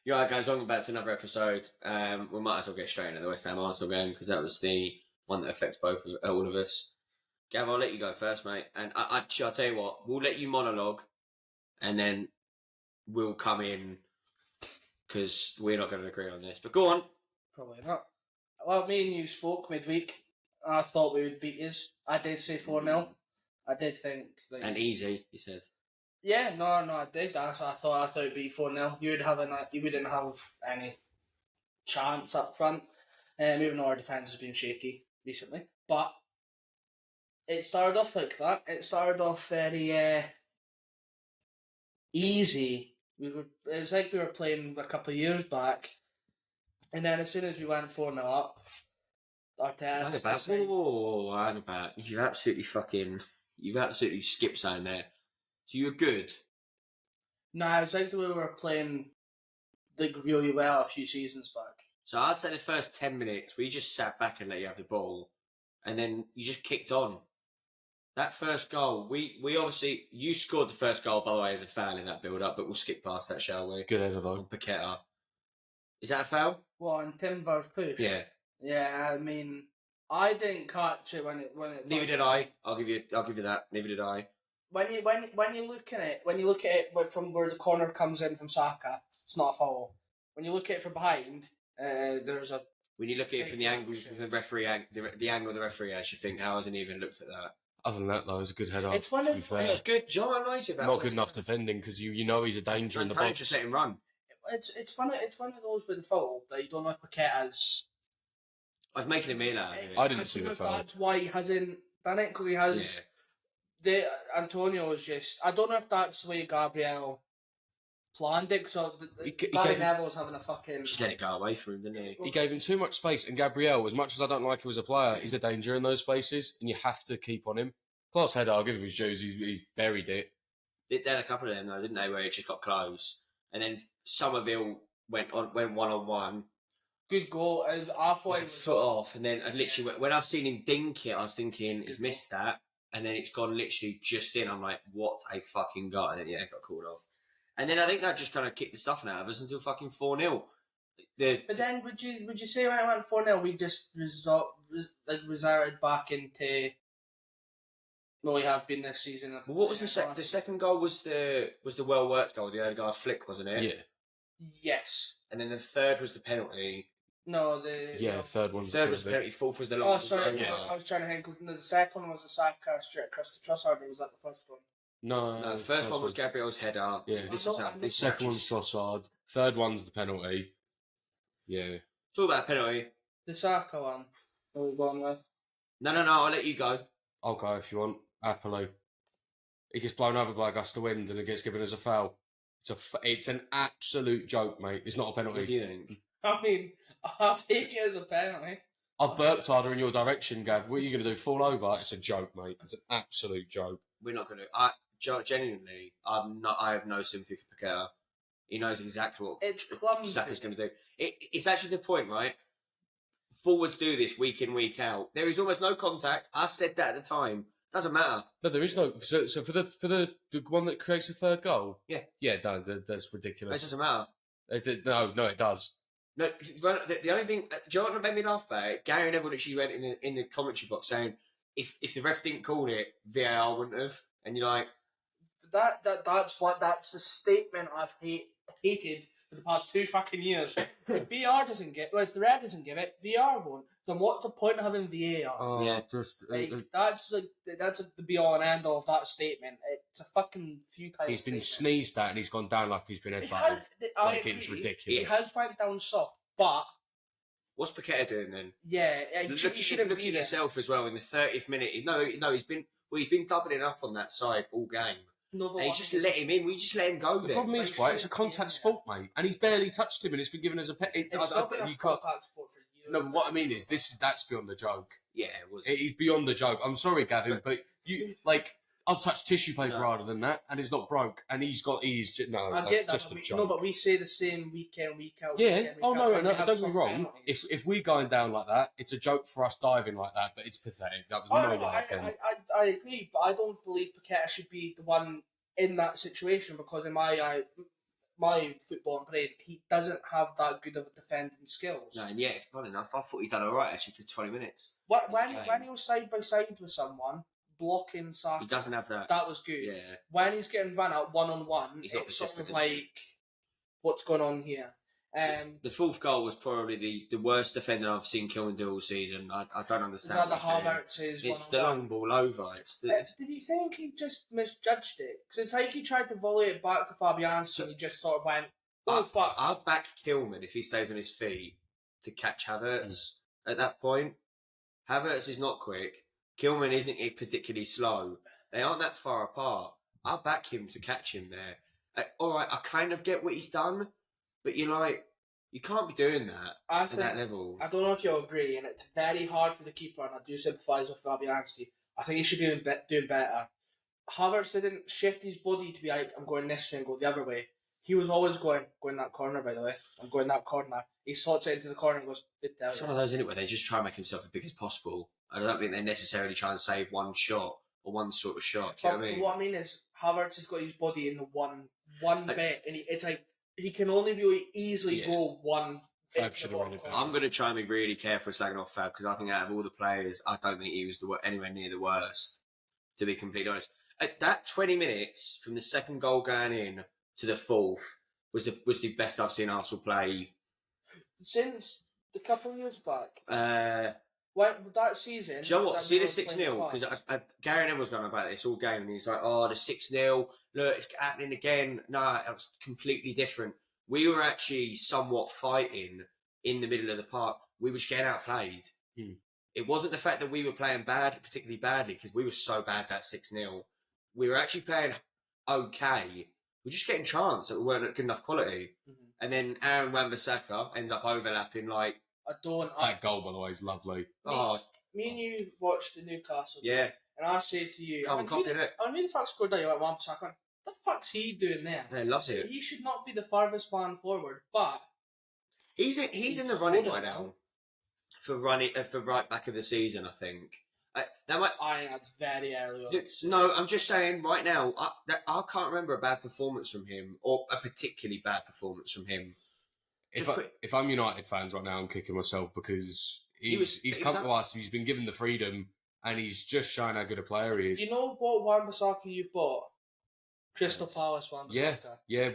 You're right, guys. Welcome back to another episode. We might as well get straight into the West Ham Arsenal game because that was the one that affects all of us. Gav, I'll let you go first, mate. And I'll tell you what, we'll let you monologue, and then we'll come in because we're not going to agree on this. But go on. Probably not. Well, me and you spoke midweek. I thought we would beat yous. I did say 4-0. I did think that. And easy, you said. Yeah, no, I did. I thought it'd be 4-0. You wouldn't have any chance up front, even though our defence has been shaky recently. But it started off like that. It started off very easy. It was like we were playing a couple of years back, and then as soon as we went 4-0 up, Arteta. Hang about. You've absolutely skipped something there. So you're good. No, it was like we were playing really well a few seasons back. So I'd say the first 10 minutes, we just sat back and let you have the ball, and then you just kicked on. That first goal, we obviously, you scored the first goal, by the way, as a foul in that build-up, but we'll skip past that, shall we? Good header, though. Paqueta. Is that a foul? What, on Timber's push? Yeah. Yeah, I mean, I didn't catch it when it. Neither did I. I'll give you that. Neither did I. When you look at it from where the corner comes in from Saka, it's not a foul. When you look at it from behind, there's a. When you look at it from the angle, the referee, the angle the referee has, you think, how hasn't he even looked at that? Other than that, though, it was a good header. It's one of It's good. John knows about. Not good enough defending because you know he's a danger in the box. Just let him run. It's one of those with the foul that you don't know if Paqueta's. I was making a meal out of it. I didn't see the foul. That's why he hasn't done it, because he has. Yeah. Antonio is just. I don't know if that's the way Gabriel planned it. So Gary Neville's having a fucking. Just let it go away from him, didn't he? He gave him too much space, and Gabriel, as much as I don't like him as a player, he's a danger in those spaces, and you have to keep on him. Class header, I'll give him his dues. He buried it. They had a couple of them though, didn't they? Where it just got close, and then Somerville went 1-on-1. Good goal. I thought it was a foot off, and then I literally when I've seen him dink it, I was thinking he's missed that, and then it's gone literally just in. I'm like, what a fucking guy! And then it got called off, and then I think that just kind of kicked the stuffing out of us until fucking 4-0. But then would you say when it went 4-0, we just resorted back into what we have been this season? Well, what was the second goal? Was the well worked goal? The other guy's flick, wasn't it? Yeah. Yes. And then the third was the penalty. No, third one. Third was the penalty. Fourth was the long. Oh, sorry. Yeah. I was trying to think because the second one was a Saka straight across the Trossard. Or was that the first one? No, the first one was Gabriel's header. Yeah. The second one's Trossard. Third one's the penalty. Yeah. Talk about the penalty. The Saka one. What are we going with? No. I'll let you go. I'll go if you want. Happily. He gets blown over by a gust of wind and it gets given as a foul. It's an absolute joke, mate. It's not a penalty. What do you think? I mean, I'll take it as a penalty. I've burped harder in your direction, Gav. What are you going to do? Fall over? It's a joke, mate. It's an absolute joke. We're not going to. Genuinely, I have no sympathy for Paqueta. He knows exactly what Saka's going to do. It's actually the point, right? Forwards do this week in, week out. There is almost no contact. I said that at the time. Doesn't matter. No, there is no. So for the one that creates the third goal, yeah, no, that's ridiculous. It doesn't matter. No, it does. No, the only thing, do you know what made me laugh about it? Gary Neville actually went in the commentary box saying, if the ref didn't call it, VAR wouldn't have. And you're like, that's the statement I've hated for the past 2 fucking years. If VAR doesn't get, if the ref doesn't give it, VAR won't. Then what's the point of having VAR? Yeah, just that's the be all and end all of that statement. It's a fucking futile. He's been sneezed at and he's gone down like he's been headbutted. It was ridiculous. He has went down soft, but what's Paqueta doing then? Yeah, look at yourself as well in the 30th minute. No, he's been doubling up on that side all game. No, but and he's just let him in. We just let him go. The problem is, right? It's a contact sport, mate, and he's barely touched him, and it's been given as a pet. It's not been a contact sport for years. No, what I mean is, that's beyond the joke. Yeah, it was. He's beyond the joke. I'm sorry, Gavin, but you I've touched tissue paper harder than that, and it's not broke. And I get that. Just a joke. But we say the same week in, week out. Yeah. No. Don't get me wrong. If we're going down like that, it's a joke for us diving like that. But it's pathetic. That was I agree, but I don't believe Paqueta should be the one in that situation because in my eye, my football and brain, he doesn't have that good of a defending skills. No, and yet, funny enough, I thought he'd done all right actually for 20 minutes. When game. he was side by side with someone blocking Saka, He doesn't have that. that was good. Yeah. When he's getting run at 1-on-1, He's not it's sort consistent, of like, what's going on here? The fourth goal was probably the worst defender I've seen Kilman do all season. I don't Is understand. that the what he's doing. Havertz's It's the 1-on-1? long ball over. Did you think he just misjudged it? Because it's like he tried to volley it back to Fabianski and he just sort of went, oh fuck. I'll back Kilman if he stays on his feet to catch Havertz at that point. Havertz is not quick. Kilman isn't particularly slow. They aren't that far apart. I'll back him to catch him there. All right, I kind of get what he's done, but you're like, you can't be doing that at that level. I don't know if you'll agree, and it's very hard for the keeper, and I do sympathise with Fabianski. I think he should be doing better. Havertz didn't shift his body to be like, I'm going this way and go the other way. He was always going that corner, by the way. I'm going that corner. He slots it into the corner and goes, it's one of those, isn't it, where they just try and make himself as big as possible. I don't think they necessarily try and save one shot or one sort of shot. Do you know what I mean? What I mean is, Havertz has got his body in the one bit, and it's like, he can only really easily go one. I'm going to try and be really careful slagging off Fab, because I think out of all the players, I don't think he was anywhere near the worst, to be completely honest. At that 20 minutes from the second goal going in to the fourth was the best I've seen Arsenal play since the couple of years back. That season. Do you know what? See the 6-0, because Gary Neville's going about this all game, and he's like, "Oh, the 6-0. Look, it's happening again." No, it was completely different. We were actually somewhat fighting in the middle of the park. We were just getting outplayed. It wasn't the fact that we were playing particularly badly, because we were so bad that 6-0. We were actually playing okay. We're just getting chance that we weren't at good enough quality. And then Aaron Wan-Bissaka ends up overlapping like. That goal, by the way, is lovely. Me and you watched the Newcastle game, Yeah. and I said to you, I knew the fact scored that you went Wan-Bissaka. What the fuck's he doing there? Yeah, he loves it. He should not be the farthest man forward, but he's in the running right now for right back of the season, I think. I think that's very early on. No, I'm just saying right now, I can't remember a bad performance from him, or a particularly bad performance from him. If I'm United fans right now, I'm kicking myself, because he's come to us, he's been given the freedom, and he's just showing how good a player he is. You know what Wan-Bissaka you've bought? Crystal Palace Wan-Bissaka. Yeah.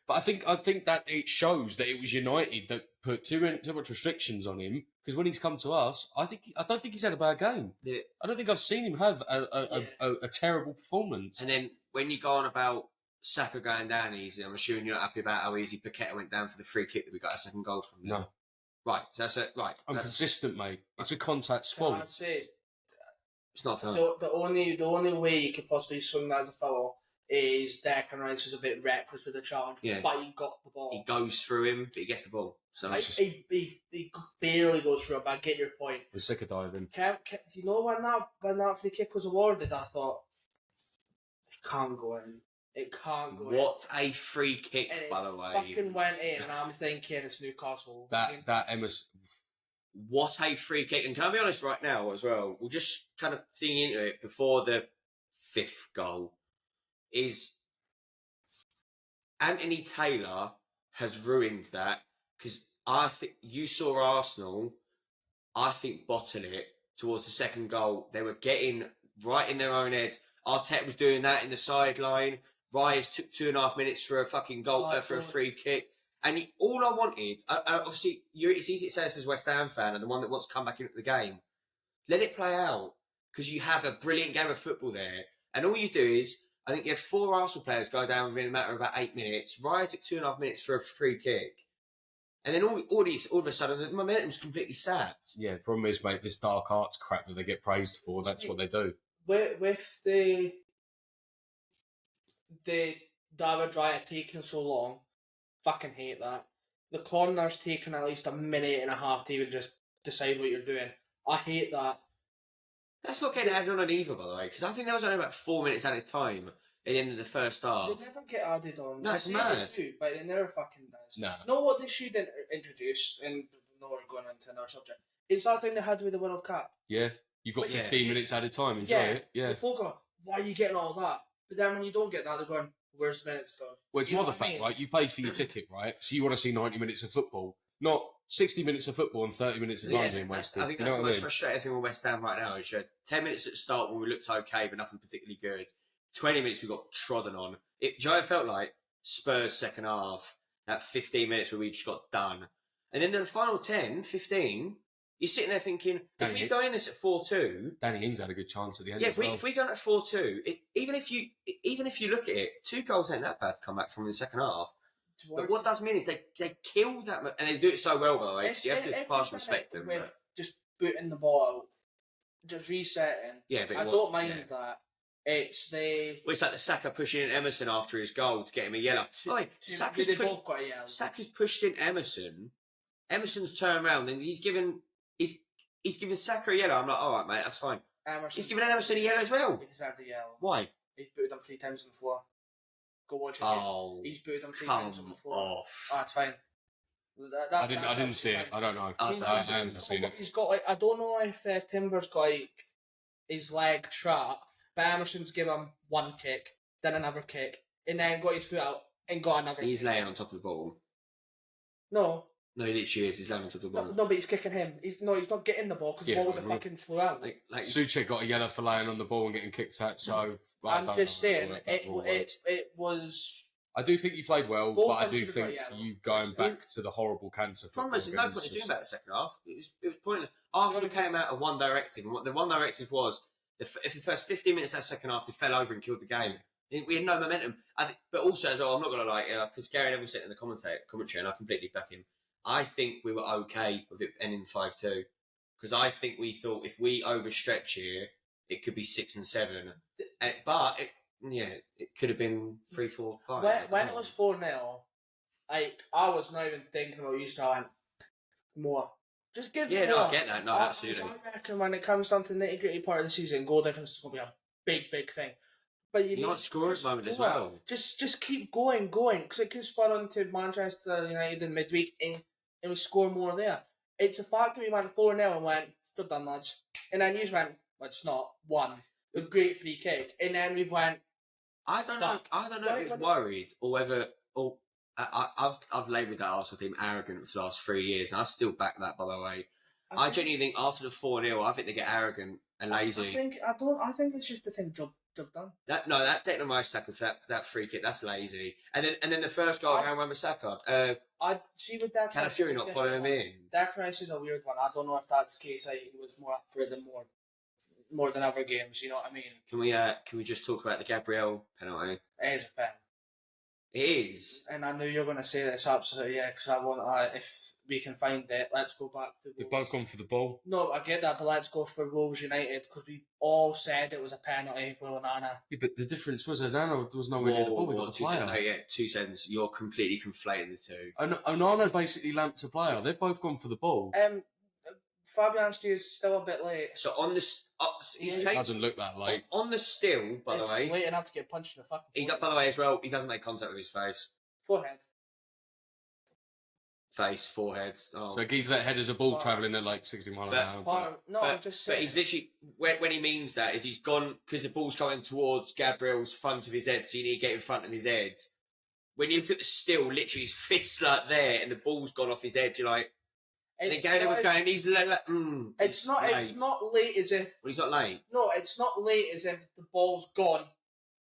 But I think that it shows that it was United that put too much restrictions on him. Because when he's come to us, I don't think he's had a bad game. Yeah. I don't think I've seen him have a terrible performance. And then when you go on about Saka going down easy, I'm assuming you're not happy about how easy Paqueta went down for the free kick that we got a second goal from. No. Right, so that's it. Right. I'm consistent, mate. It's a contact sport. I'd say it's not fair. The only way you could possibly swing that as a foul is Declan Rice was a bit reckless with the challenge, but he got the ball. He goes through him, but he gets the ball. So he barely goes through it, but I get your point. We're sick of diving. Do you know when that free kick was awarded, I thought, it can't go in. It can't go in. What a free kick, by the way. Fucking went in, and I'm thinking it's Newcastle. That Emma's. What a free kick. And can I be honest right now as well? We'll just kind of think into it before the fifth goal. Is Anthony Taylor has ruined that, because I think you saw Arsenal, I think, bottle it towards the second goal. They were getting right in their own heads. Arteta was doing that in the sideline. Rice took 2.5 minutes for a fucking goal, for a free kick. And all I wanted, obviously, it's easy to say this as a West Ham fan and the one that wants to come back into the game. Let it play out, because you have a brilliant game of football there. And all you do is, I think you had 4 Arsenal players go down within a matter of about 8 minutes. Raya took 2.5 minutes for a free kick. And then all of a sudden, the momentum's completely sapped. Yeah, the problem is, mate, this dark arts crap that they get praised for, that's what they do. With the David Raya taking so long, fucking hate that. The corner's taking at least a minute and a half to even just decide what you're doing. I hate that. That's not getting added on either, by the way, because I think that was only about 4 minutes at a time at the end of the first half. They never get added on. No, it's mad. But they never fucking does. No. Know what they should introduce, and no, we're going into another subject, is that thing they had with the World Cup. Yeah, you've got 15 minutes at a time, enjoy it. Yeah. The folk go, why are you getting all that? But then when you don't get that, they're going, Where's the minutes go? Well, it's You more know the what I fact, mean? right? You paid for your ticket, right? So you want to see 90 minutes of football, not 60 minutes of football and 30 minutes of time Yes, being wasted. I think You that's know the what I most mean? frustrating thing with West Ham right now is 10 minutes at the start when we looked okay but nothing particularly good. 20 minutes we got trodden on. Do you know what it felt like? Spurs second half, that 15 minutes where we just got done. And then the final 10, 15, you're sitting there thinking, if we go in this at 4-2... Danny Ings had a good chance at the end Yeah, as well. if we go in at 4-2, even if you look at it, 2 goals ain't that bad to come back from in the second half. But what does mean is they kill that, and they do it so well, by the way, because you have to pass respect them. With just putting the ball out, just resetting. Yeah, but I don't mind that. It's the... Well, it's like the Saka pushing in Emerson after his goal to get him a yellow. They both got a yellow. Saka's pushed in Emerson. Emerson's turned around and he's given Saka a yellow. I'm like, all right, mate, that's fine. He's given Emerson a yellow as well. He deserved a yellow. Why? He's booted him 3 times on the floor. Go watch it. Oh, he's booted him 3 times on the floor. Off. Oh, it's fine. I didn't see it. I don't know. I haven't seen it. He's got I don't know if Timber's got his leg trapped, but Emerson's given him 1 kick, then another kick, and then got his foot out and got another. He's kick. laying on top of the ball. No, he literally is. He's laying on top of the ball. No, but he's kicking him. He's not getting the ball because the ball would have fucking flew out. Suchek got a yellow for laying on the ball and getting kicked at. So I'm just saying it was. I do think you played well, but I do think you going back to the horrible cancer. There's no point in doing that the second half. It was pointless. Arsenal came out of one directive, and the one directive was if the first 15 minutes of that second half they fell over and killed the game. We had no momentum. But also as well, I'm not going to lie, because Gary Neville said in the commentary, and I completely back him. I think we were okay with it ending 5-2 because I think we thought if we overstretch here, it could be 6 and 7. But it could have been 3-4-5. When it was 4-0, I was not even thinking about you. So I went more. Just give me more. No, I get that. No, absolutely. I reckon when it comes down to the nitty gritty part of the season, goal difference is going to be a big thing. But you not score at the moment as well. Just keep going, because it could spur on to Manchester United in midweek and we score more there. It's a fact that we went 4-0 and went, still done, lads. And then you went, well, it's not, 1. A great free kick. And then we've went, I don't know if he's worried or whether... I've labelled that Arsenal team arrogant for the last 3 years, and I still back that, by the way. I genuinely think after the 4-0, I think they get arrogant and lazy. I think it's just the thing, job done. That Declan Rice tackle for that free kick, that's lazy. And then the first goal, Aaron Wan-Bissaka. I see with that. Calafiori not following him in. Declan Rice is a weird one. I don't know if that's the case. He was more up for them more than other games. You know what I mean? Can we just talk about the Gabriel penalty? It is a pen. It is. And I knew you were going to say this absolutely, because I want if we can find it, let's go back to Wolves. We've both gone for the ball. No, I get that, but let's go for Wolves United because we all said it was a penalty with Onana. Yeah, but the difference was Onana was nowhere near the ball. We got the player. 2 seconds. You're completely conflating the two. Onana basically lamped a player. They've both gone for the ball. Fabianski is still a bit late. So on this, he doesn't look that late. On the still, by the way, late enough to get punched in the fucking. By the way, as well, he doesn't make contact with his face. Forehead. Face, forehead. Oh. So he's that head as a ball travelling at like 60 miles an hour. I'm just saying. But he's literally when he means that is he's gone because the ball's coming towards Gabriel's front of his head, so you need to get in front of his head. When you look at the still, literally his fist's like there, and the ball's gone off his head. You're like. And then Gary was going, he's like, It's not late as if. Well, he's not late. No, it's not late as if the ball's gone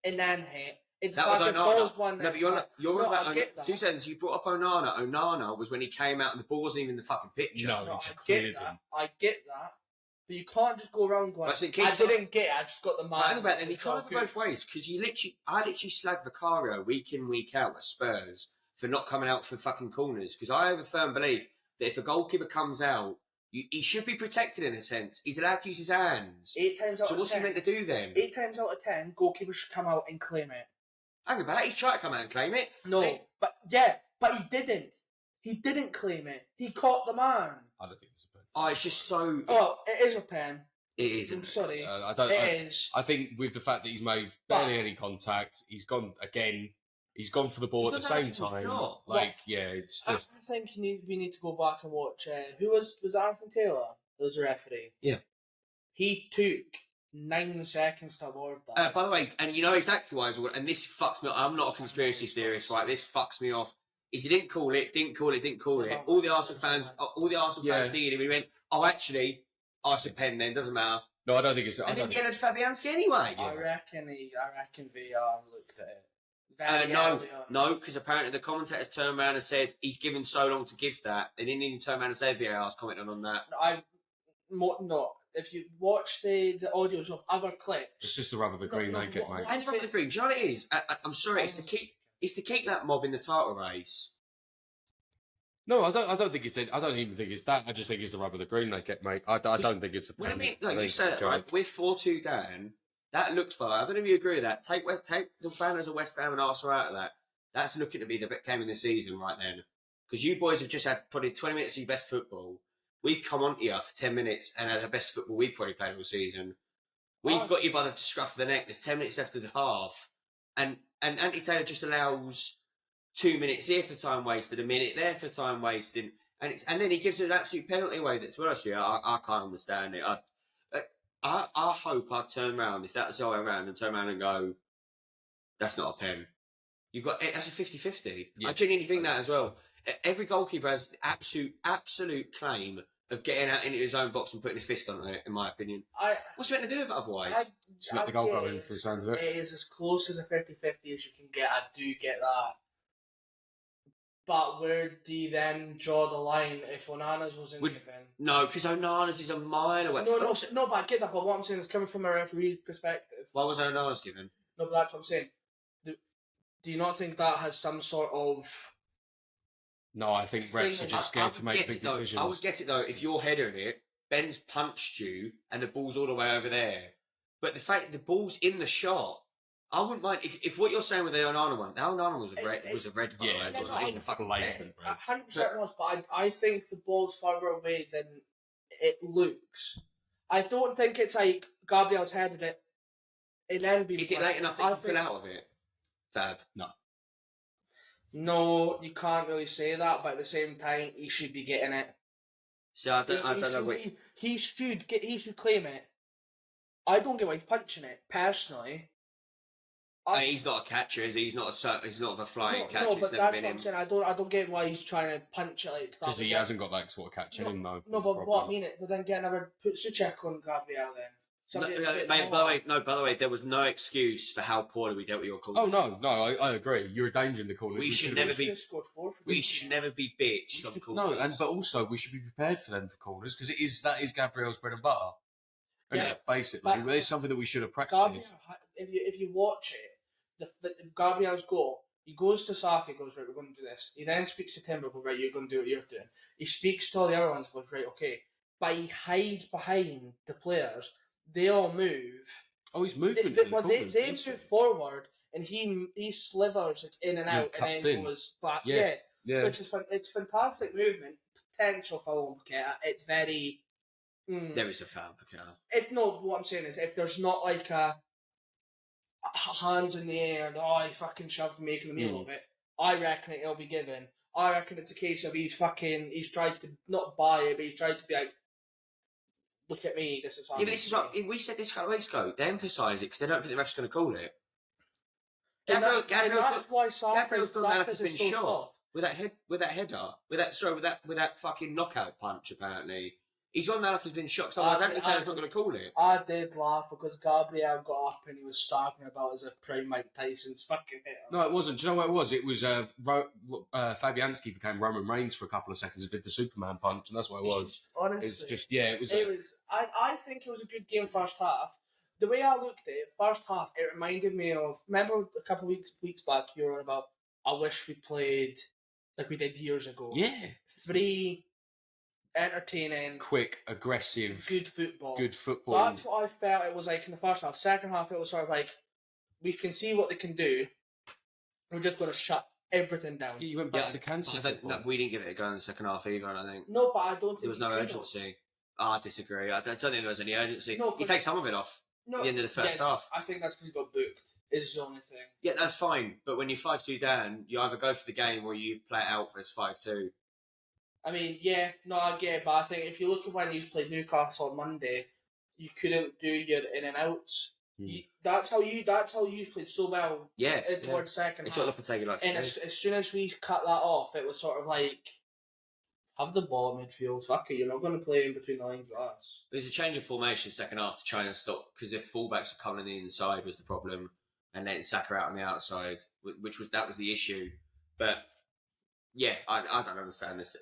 and then hit. It's that was Onana. No, but you're about Onana. 2 seconds. You brought up Onana. Onana was when he came out and the ball wasn't even in the fucking picture. No, I get that. But you can't just go around going, I didn't get it, I just got the man. Right, think about it, and you can't have it both ways because I literally slag Vicario week in, week out at Spurs for not coming out for fucking corners because I have a firm belief that if a goalkeeper comes out, he should be protected in a sense. He's allowed to use his hands. 8 times out of 10. So what's he meant to do then? 8 times out of 10, goalkeepers should come out and claim it. Hang about, he tried to come out and claim it. No, but he didn't. He didn't claim it. He caught the man. I don't think it's a pen. Oh, it's just so... Oh, it is a pen. It is. I'm sorry. It is. I think with the fact that he's made barely any contact, he's gone again... He's gone for the ball at the same time. It's just... I think we need to go back and watch... who was Anthony Taylor? That was the referee. Yeah. He took 9 seconds to award that. By the way, and you know exactly why, and this fucks me. I'm not a conspiracy theorist, right? This fucks me off. Is he didn't call it. All the Arsenal fans seeing him. He went, "Oh, actually, I said pen. Then doesn't matter." No, I don't think it's. And then get Fabianski anyway. I reckon VR looked at it. Very No, early on. no, because apparently the commentators turned around and said he's given so long to give that. They didn't even turn around and say VAR's commenting on that. No. If you watch the audios of other clips, It's just the rub of the green they get, mate. And the rub of the green, do you know what it is? I'm sorry, it's to keep that mob in the title race. No, I don't think it's. I don't even think it's that. I just think it's the rub of the green they get, mate. I don't think it's a. When I mean, like you said, right? We're 4-2 down. That looks like. I don't know if you agree with that. Take the banners of West Ham and Arsenal out of that. That's looking to be the game in the season right then, because you boys have just had probably 20 minutes of your best football. We've come on here for 10 minutes and had the best football we've probably played all season. We've got you by the scruff of the neck. There's 10 minutes left of the half, and Anthony Taylor just allows 2 minutes here for time wasted, a minute there for time wasting, and then he gives an absolute penalty away. That's what I can't understand it. I hope I turn around, if that's the way around, and turn around and go, that's not a pen. That's a 50-50. Yeah. I genuinely think that as well. Every goalkeeper has absolute claim of getting out into his own box and putting his fist on it, in my opinion. What's he meant to do with it otherwise? Just let the goal go in for the sounds of it. It is as close as a 50-50 as you can get. I do get that. But where do you then draw the line if Onana's was in the bin? No, because Onana's is a mile away. No, but I get that. But what I'm saying is coming from a referee perspective. Why was Onana's given? No, but that's what I'm saying. Do you not think that has some sort of... No, I think refs are just scared to make big decisions. I would get it though, if you're headering it, Ben's punched you and the ball's all the way over there. But the fact that the ball's in the shot, I wouldn't mind if what you're saying with the Onana one, the Onana was a red. Yeah, it was even fucking blatant. 100% was, but I think the ball's further away than it looks. I don't think it's like Gabriel's headed it and then been... Is it late enough that you pull out of it, Fab? No, you can't really say that, but at the same time, he should be getting it. So I don't know. He should claim it. I don't get why he's punching it personally. He's not a catcher, is he? He's not a flying catcher. No, but that's what I'm saying. I don't get why he's trying to punch it like that. Because he hasn't got that sort of catch in him, though. No, but what I mean it. But then get another check on Gabriel then. By the way, there was no excuse for how poorly we dealt with your corner. Oh no, I agree. You're endangering the corners. We should never be bitched on corners. No, but also we should be prepared for them for corners because that is Gabriel's bread and butter. Yeah, basically, it's something that we should have practiced. Gabriel, if you watch it, Gabriel's goal, he goes to Saka, goes, right, we're going to do this. He then speaks to Timber, goes, right, you're going to do what you're doing. He speaks to all the other ones, goes, right, okay. But he hides behind the players. They all move. Oh, he's moving. They move forward, and he slivers in and out, and then goes back. Yeah. Which is fun. It's fantastic movement, potential for Paqueta. It's very. There is a foul, Paqueta. What I'm saying is, if there's not like a hands in the air, and he fucking shoved, making a meal of it, I reckon it'll be given. I reckon it's a case of he's tried to not buy it, but he's tried to be like, look at me, this is... Yeah, but this is what... We said this a couple of weeks ago. They emphasise it because they don't think the ref's going to call it. Gabriel's done that like he's been shot. With that header. With that fucking knockout punch, apparently. He's on that like he's been shot. Otherwise, Anthony Taylor's not going to call it. I did laugh because Gabriel got up and he was starting about as if prime Mike Tyson's fucking hit him. No, it wasn't. Do you know what it was? It was Fabianski became Roman Reigns for a couple of seconds and did the Superman punch, and that's what it was. Honestly, it's just it was. I think it was a good game first half. The way I looked at it, first half, it reminded me of. Remember a couple of weeks back, you were on about. I wish we played like we did years ago. Yeah. Free. Entertaining, quick, aggressive, good football. That's what I felt it was like in the first half. Second half, it was sort of like we can see what they can do. We're just going to shut everything down. Yeah, you went back to cancer. We didn't give it a go in the second half either. I think. No, but I don't think there was no urgency. I disagree. I don't think there was any urgency. No, he takes some of it off at the end of the first half. I think that's because he got booked. Is the only thing. Yeah, that's fine. But when you're 5-2 down, you either go for the game or you play it out for 5-2. I mean, I get it, but I think if you look at when he's played Newcastle on Monday, you couldn't do your in and outs. Mm. That's how you played so well. Yeah, Towards second it's half. sort of taking like. And as soon as we cut that off, it was sort of like, have the ball in midfield. Fuck it, you're not going to play in between the lines with us. There's a change of formation second half to try and stop, because if fullbacks are coming on the inside was the problem, and letting Saka out on the outside, which was the issue. But yeah, I don't understand this.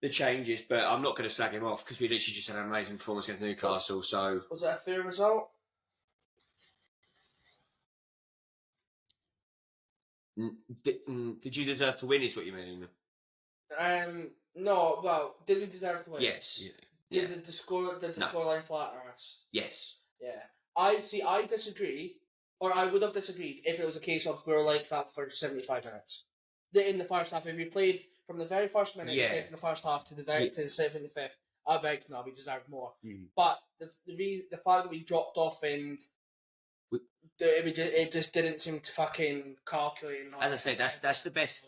The changes, but I'm not going to slag him off because we literally just had an amazing performance against Newcastle. So was that a fair result? Did you deserve to win? Is what you mean? No. Well, did we deserve to win? Yes. Did the scoreline flatter us? Yes. Yeah. I disagree, or I would have disagreed if it was a case of we were like that for 75 minutes. In the first half, if we played from the very first minute in the first half to the 75th, I beg, no, we deserved more. Mm. But the fact that we dropped off and it just didn't seem to fucking calculate. As I say, that's the best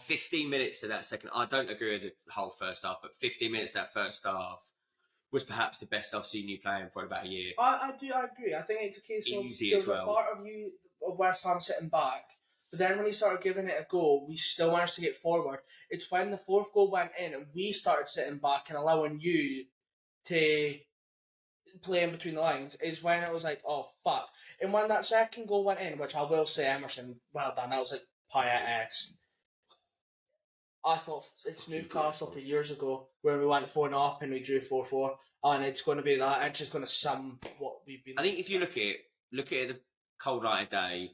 15 minutes of that second. I don't agree with the whole first half, but 15 minutes of that first half was perhaps the best I've seen you play in probably about a year. I agree. I think it's a case of easy there's as well. a part of West Ham sitting back, but then when he started giving it a go, we still managed to get forward. It's when the fourth goal went in and we started sitting back and allowing you to play in between the lines, is when it was like, oh fuck. And when that second goal went in, which I will say, Emerson, well done, that was like Payet-esque. I thought it's Newcastle for years ago where we went 4-0 up and we drew 4-4, and it's going to be that. It's just going to sum what we've been. I think if you look at it the cold light of day,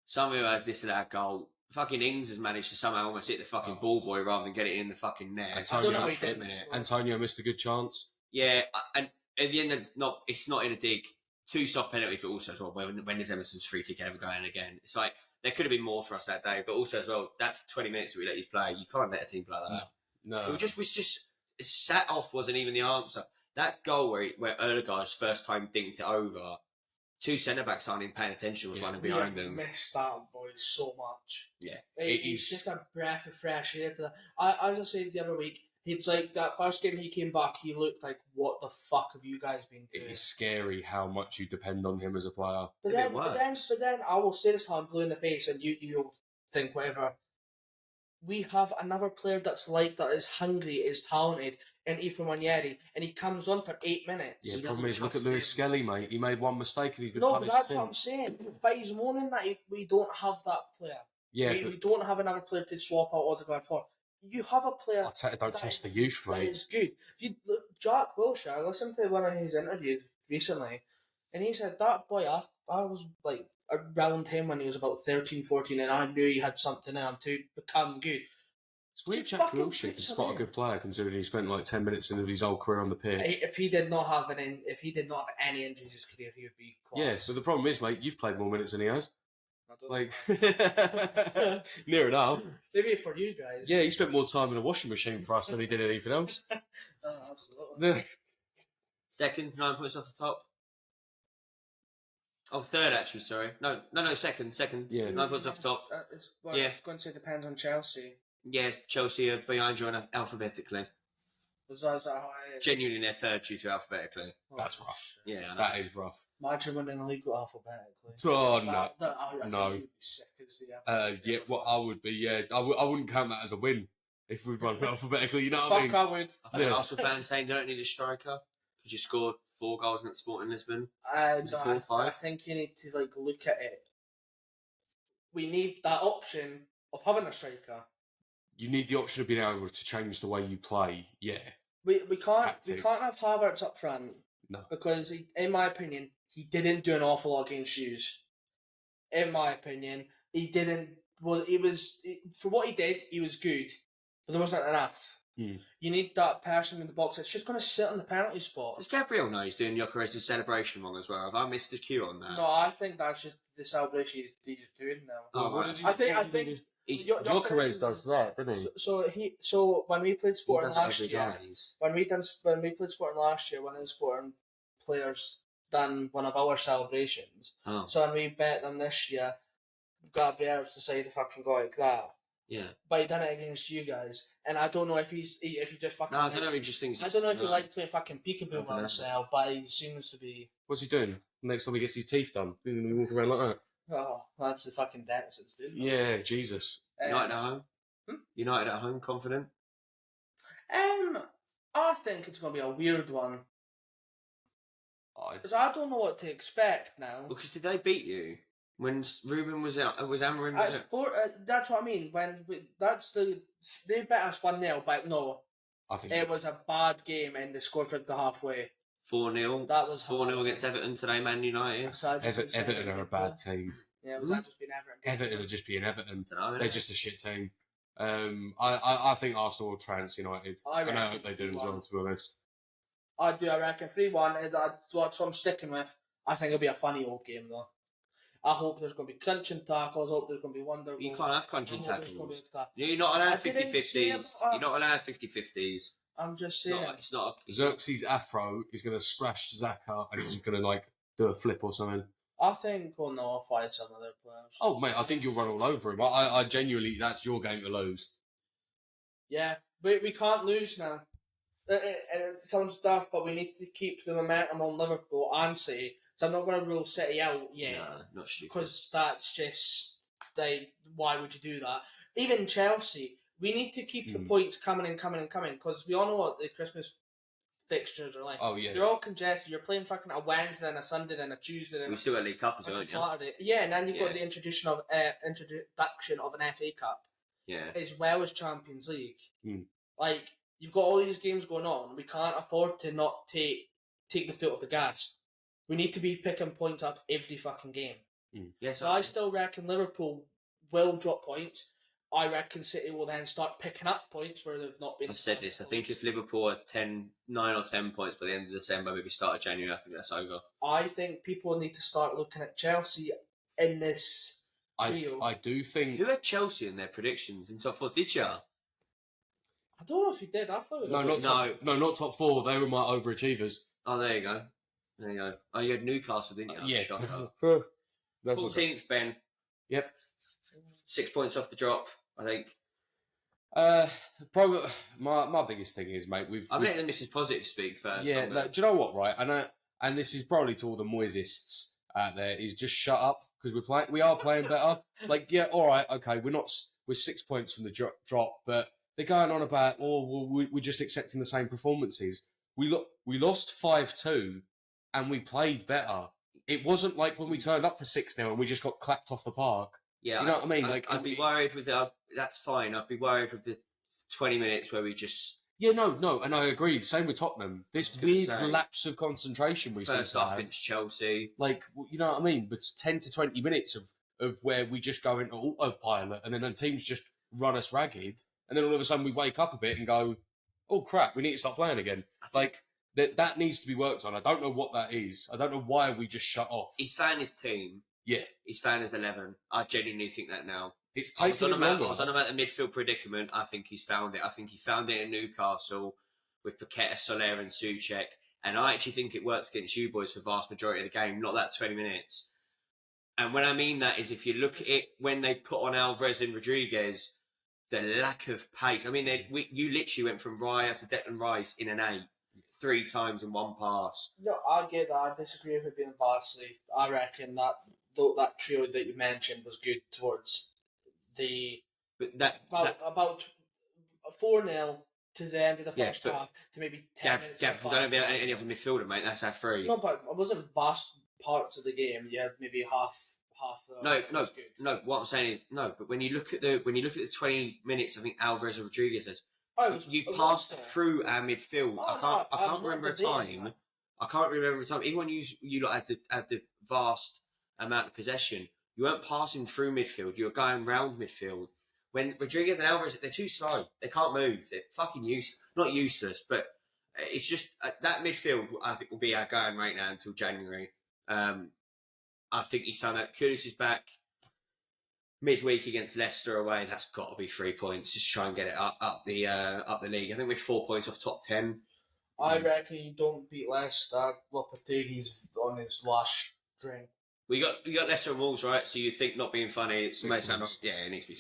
some of you had this and that goal. Fucking Ings has managed to somehow almost hit the fucking ball boy rather than get it in the fucking net. Antonio missed a good chance. Yeah, and at the end of it's not in a dig. 2 soft penalties, but also as well, when is Emerson's free kick ever going again? It's like there could have been more for us that day, but also as well, that 20 minutes that we let you play, you can't let a team play like that. No. It was just sat off wasn't even the answer. That goal where Erdegaard's first time dinked it over, 2 centre backs aren't even paying attention, was running behind them. Missed that, boys, so much. Yeah, it's just a breath of fresh air to that. As I said the other week, he's like that first game he came back. He looked like, what the fuck have you guys been doing? It is scary how much you depend on him as a player. But then I will say this till I'm blue in the face, and you'll think whatever. We have another player that's like that, is hungry, is talented, and Ethan Wanyeri, and he comes on for 8 minutes. Yeah, the problem is, look at Lewis Skelly, mate. He made one mistake and he's been punished. punished No, but that's since. what I'm saying. But he's moaning that we don't have that player. Yeah, we don't have another player to swap out Odegaard for. You have a player. I don't trust the youth, mate. That is good. If you look, Jack Wilshere, I listened to one of his interviews recently, and he said that boy, I was like around him when he was about 13, 14, and I knew he had something in him to become good. It's weird Jack Wilshere can spot a good player considering he spent like 10 minutes of his whole career on the pitch. If he did not have any injuries in his career, he would be class. Yeah, so the problem is, mate, you've played more minutes than he has. Like, near enough. Maybe for you guys. Yeah, he spent more time in a washing machine for us than he did anything else. Oh, absolutely. Second, 9 points off the top. Oh, third actually, sorry. No, second. Yeah. 9 points off the top. It's going to depend on Chelsea. Yes, Chelsea are behind you alphabetically. Is that how it is? Genuinely, they're third due to alphabetically. That's rough. Yeah, I know. That is rough. Imagine winning a league alphabetically. Oh, no. I think you'd be sick as the yeah, what I would be, yeah. I wouldn't count that as a win if we'd run alphabetically, you know what I mean? Fuck, I would. I think Arsenal fans saying they don't need a striker because you scored 4 goals against Sporting Lisbon. I think you need to look at it. We need that option of having a striker. You need the option of being able to change the way you play, yeah. We can't have Havertz up front. No. Because in my opinion, he didn't do an awful lot against Hughes. In my opinion, he didn't. Well, for what he did, he was good, but there wasn't enough. Mm. You need that person in the box that's just going to sit on the penalty spot. Does Gabriel know he's doing Gyökeres' celebration wrong as well? Have I missed the cue on that? No, I think that's just the celebration he's doing now. Oh, right. I think. Gyökeres does that, doesn't he? So when we played Sporting last year, when we played Sporting last year, one of the Sporting players done one of our celebrations. Oh. So when we bet them this year, Gabriel's decided to fucking go like that. Yeah. But he done it against you guys. And I don't know if he just fucking. No, I don't know. He just thinks. I don't know if he no. likes playing fucking peekaboo by himself, but he seems to be. What's he doing? Next time he gets his teeth done, he's going to walk around like that. Oh, that's the fucking dentist, dude. Yeah, Jesus. United at home. United at home, confident. I think it's going to be a weird one. I Because I don't know what to expect now. Because did they beat you when Ruben was out? Was Amarin? Was That's what I mean. They bet us 1-0, but no, think it was a bad game and they scored for the halfway. 4-0. That was 4-0 against Everton today. Man United. So Everton are a bad team. Yeah, was that just been Everton? Everton are just being Everton. Dunno, They're innit? just a shit team. I think Arsenal will trounce United. I And I reckon hope they do as 3-1. well, to be honest. I reckon 3-1. That's what I'm sticking with. I think it'll be a funny old game though. I hope there's going to be crunching tackles. I hope there's going to be wonder. You can't have crunching I hope there's gonna tackles. be You're not allowed I didn't see 50-50s. him- You're not allowed 50-50s. I'm just It's saying. not. It's not. Xerxes Afro is going to splash Zaka and he's just going to, like, do a flip or something. I think we'll nullify some of their players. Oh, mate, I think you'll run all over him. I genuinely, that's your game to lose. Yeah, we can't lose now. Some stuff, but we need to keep the momentum on Liverpool and City. So I'm not going to rule City out yet. Nah, not stupid. Because that's just why would you do that? Even Chelsea, we need to keep the points coming and coming and coming because we all know what the Christmas fixtures are like. Oh, yeah. They're all congested. You're playing fucking a Wednesday and a Sunday and a Tuesday and We still got League Cup as well, a don't you? Saturday. Yeah, and then you've got Yeah. the introduction of an FA Cup Yeah. as well as Champions League. Mm. Like you've got all these games going on. We can't afford to not take the foot off the gas. We need to be picking points up every fucking game. Yes. So I still reckon Liverpool will drop points. I reckon City will then start picking up points where they've not been. I've said this. I think if Liverpool are 9 or 10 points by the end of December, maybe start of January, I think that's over. I think people need to start looking at Chelsea in this trio. I do think... Who had Chelsea in their predictions in top 4? Did you? I don't know if he did. I thought. Not top 4. They were my overachievers. Oh, there you go. There you go. Oh, you had Newcastle, didn't you? Yeah. Shocker. That's what- 14th, Ben. Yep. 6 points off the drop, I think. Probably my biggest thing is, mate, I'm letting Mrs. Positive speak first. Yeah, do you know what? Right, and this is probably to all the Moisists out there. Is just shut up because we are playing better. Like, yeah, all right, okay, we're 6 points from the drop, but they're going on about we're just accepting the same performances. We lost 5-2, and we played better. It wasn't like when we turned up for 6-0 and we just got clapped off the park. Yeah, you know what I mean? I'd be worried with the. That's fine. I'd be worried with the 20 minutes where we just. Yeah, no, and I agree. Same with Tottenham. This weird lapse of concentration we seem First to half have. against Chelsea. Like, you know what I mean? But 10 to 20 minutes of where we just go into autopilot and then the teams just run us ragged. And then all of a sudden we wake up a bit and go, oh crap, we need to start playing again. Like, that needs to be worked on. I don't know what that is. I don't know why we just shut off. He's found his team. Yeah. He's found his 11. I genuinely think that now. It's I was taking on him about, longer. I was on about the midfield predicament. I think he's found it. I think he found it in Newcastle with Paqueta, Soler and Souček. And I actually think it worked against you boys for the vast majority of the game, not that 20 minutes. And when I mean that is if you look at it, when they put on Alvarez and Rodriguez, the lack of pace. I mean, you literally went from Raya to Declan Rice in an 8, 3 times in one pass. No, I get that. I disagree with it being vastly. I reckon that trio that you mentioned was good towards the But about 4-0 to the end of the first but half to maybe 10 minutes. Gav, we don't have any of the midfielder, mate. That's our 3. No, but it wasn't vast parts of the game. You had maybe half. No. What I'm saying is no. But when you look at the 20 minutes, I think Alvarez and Rodriguez says you passed through our midfield. I can't remember a time. I can't remember a time. Even when you lot had the vast amount of possession, you weren't passing through midfield. You were going round midfield. When Rodriguez and Alvarez, they're too slow. They can't move. They're fucking not useless, but it's just that midfield. I think will be our going right now until January. I think he's found out Kudus is back midweek against Leicester away. That's got to be 3 points. Just try and get it up the league. I think we're 4 points off top 10. I reckon you don't beat Leicester. Lopetegui's on his last string. We got Leicester and Wolves, right? So you think not being funny, it needs to be 6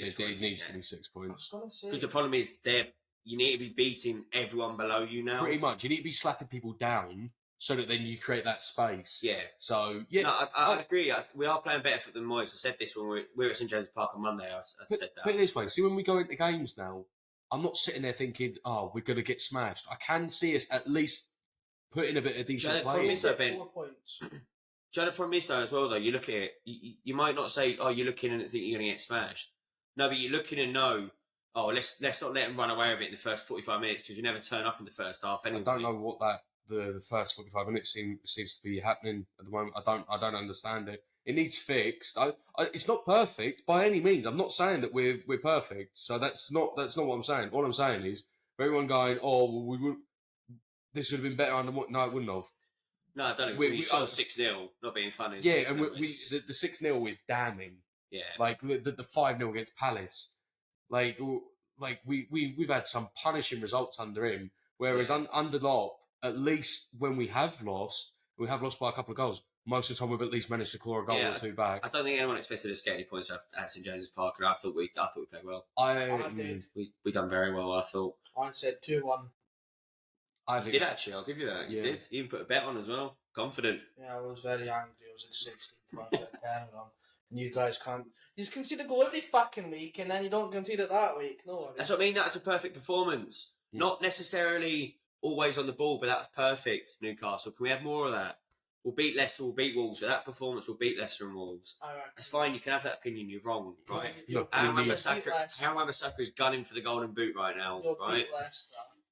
It points. needs to be 6 points. I was gonna say Because the problem is they're you need to be beating everyone below you now. Pretty much. You need to be slapping people down so that then you create that space. Yeah. So, yeah. No, I agree. We are playing better than Moyes. I said this when we were at St James Park on Monday. I said that. Put it this way. See, when we go into games now, I'm not sitting there thinking, oh, we're going to get smashed. I can see us at least put in a bit of decent play. 4 points. Do you know the problem is though as well though? You look at it, you might not say, oh, you're looking and think you're going to get smashed. No, but you're looking and know, oh, let's not let them run away with it in the first 45 minutes because we never turn up in the first half anyway. I don't know what the first 45 minutes seems to be happening at the moment. I don't understand it. It needs fixed. It's not perfect by any means. I'm not saying that we're perfect. So that's not what I'm saying. All I'm saying is everyone going, oh, well, we would. This would have been better under what? No, it wouldn't have. No, I don't know. We saw 6-0, not being funny. Yeah, and the 6-0 is damning. Yeah. Like the 5-0 against Palace. Like we've had some punishing results under him. Whereas under Lop, at least when we have lost by a couple of goals. Most of the time, we've at least managed to claw a goal or two back. I don't think anyone expected us to get any points at St James's Park, and I thought we played well. I did. We done very well. I thought. I said 2-1. You did actually. I'll give you that. You did. You even put a bet on as well. Confident. Yeah, I was very angry. I was at 16 points out of 10 wrong. And you guys can't. You just concede a goal every fucking week, and then you don't concede it that week. No, that's what I mean. That's a perfect performance. Not necessarily always on the ball, but that's perfect. Newcastle. Can we have more of that? We'll beat Leicester, we'll beat Wolves. So that performance will beat Leicester and Wolves. That's fine, you can have that opinion, you're wrong, right? Wan-Bissaka is gunning for the golden boot right now, right?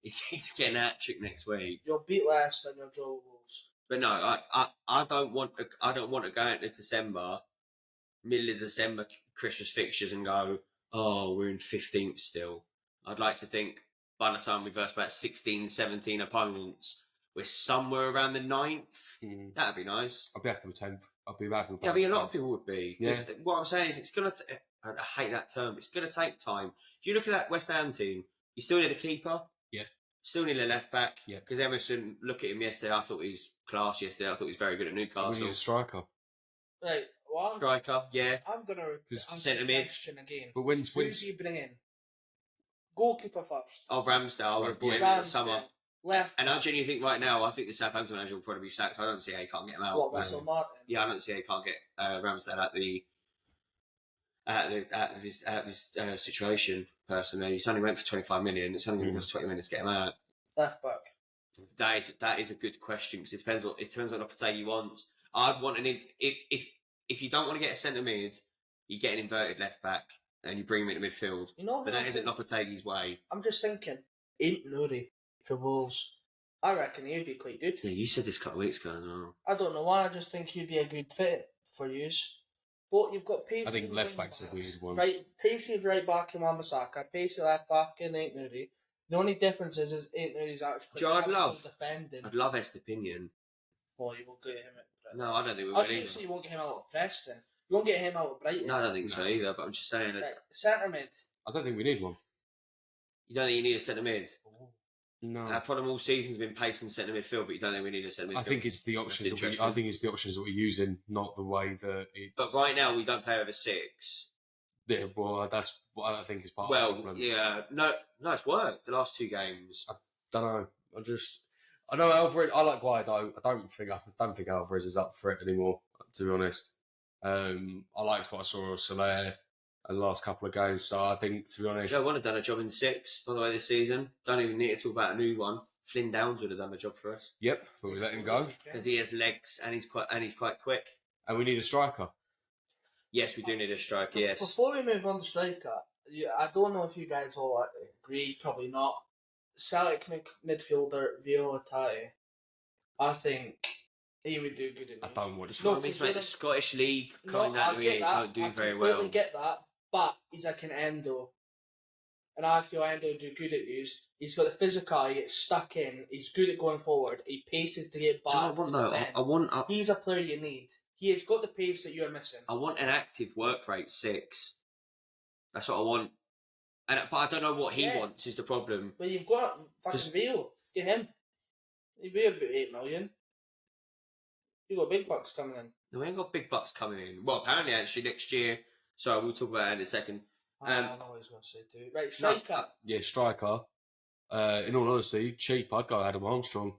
He's getting a hat-trick next week. You'll beat Leicester and you'll draw Wolves. But no, I don't want to go into December, middle of December, Christmas fixtures and go, oh, we're in 15th still. I'd like to think by the time we verse about 16, 17 opponents, we're somewhere around the 9th. That'd be nice. I'd be happy with 10th. I'd be happy with I think a lot of people would be. Yeah. What I'm saying is it's going to... I hate that term. It's going to take time. If you look at that West Ham team, you still need a keeper. Yeah. Still need a left back. Yeah. Because Emerson, look at him yesterday. I thought he was class yesterday. I thought he was very good at Newcastle. We need a striker. Right. Well, striker, yeah. I'm going to centre mid again. But who do you bring in? Goalkeeper first. Oh, Ramsdale. Right. Brought him in the summer. Left. And I genuinely think right now, I think the Southampton manager will probably be sacked. I don't see how he can't get him out. What, Russell Martin? Yeah, I don't see how he can't get Ramsdale out of his situation. Personally, he's only went for 25 million. It's only going to cost 20 minutes to get him out. Left back. That is a good question because it depends what Lopetegui wants. I'd want if you don't want to get a centre mid, you get an inverted left back and you bring him into midfield. But that isn't Lopetegui's way. I'm just thinking, ain't Nuri for Wolves. I reckon he'd be quite good. Yeah, you said this a couple of weeks ago as well. I don't know why. I just think he'd be a good fit for yous. But you've got Pacey. I think left back's a weird one. Right, Pacey right back in Wan-Bissaka, Pacey left back in Ain't Nuri. The only difference is Ain't Nuri's actually defending. I'd love Est's opinion. Well, you won't get him at No, I don't think we will. I think you won't get him out of Preston. You won't get him out of Brighton. No, I don't think so either, but I'm just saying. Right. Centre mid. I don't think we need one. You don't think you need a centre mid? No. Our problem all season's been pace and centre midfield, but you don't think we need a centre midfield? I think it's the options that we're using, not the way that it's... But right now, we don't play over 6. Yeah, well, that's what I think is part of the problem. Yeah. No, it's worked the last 2 games. I don't know. I know Alvarez. I like Guaido. I don't think Alvarez is up for it anymore, to be honest. I liked what I saw of Soler in the last couple of games, so I think, to be honest... Joe would have done a job in 6, by the way, this season. Don't even need to talk about a new one. Flynn Downs would have done a job for us. Yep, but we let him go. Because he has legs and he's quite quick. And we need a striker. Yes, we do need a striker, yes. Before we move on to striker, I don't know if you guys all agree, probably not. Celtic midfielder Viola Tati, I think he would do good in I don't want to. No, he's made the Scottish League coming out of it don't do very well. I completely get that, but he's like an Endo. And I feel Endo would do good at these. He's got the physical, he gets stuck in, he's good at going forward, he paces to get back. He's a player you need. He has got the pace that you're missing. I want an active work rate 6. That's what I want. But I don't know what he wants is the problem. Well, you've got fucking Veal. Get him. He'd be about 8 million. You've got big bucks coming in. No, we ain't got big bucks coming in. Well, apparently, actually, next year. So we'll talk about that in a second. I know what I was going to say too. Right, striker. Yeah, striker. In all honesty, cheap. I'd go Adam Armstrong.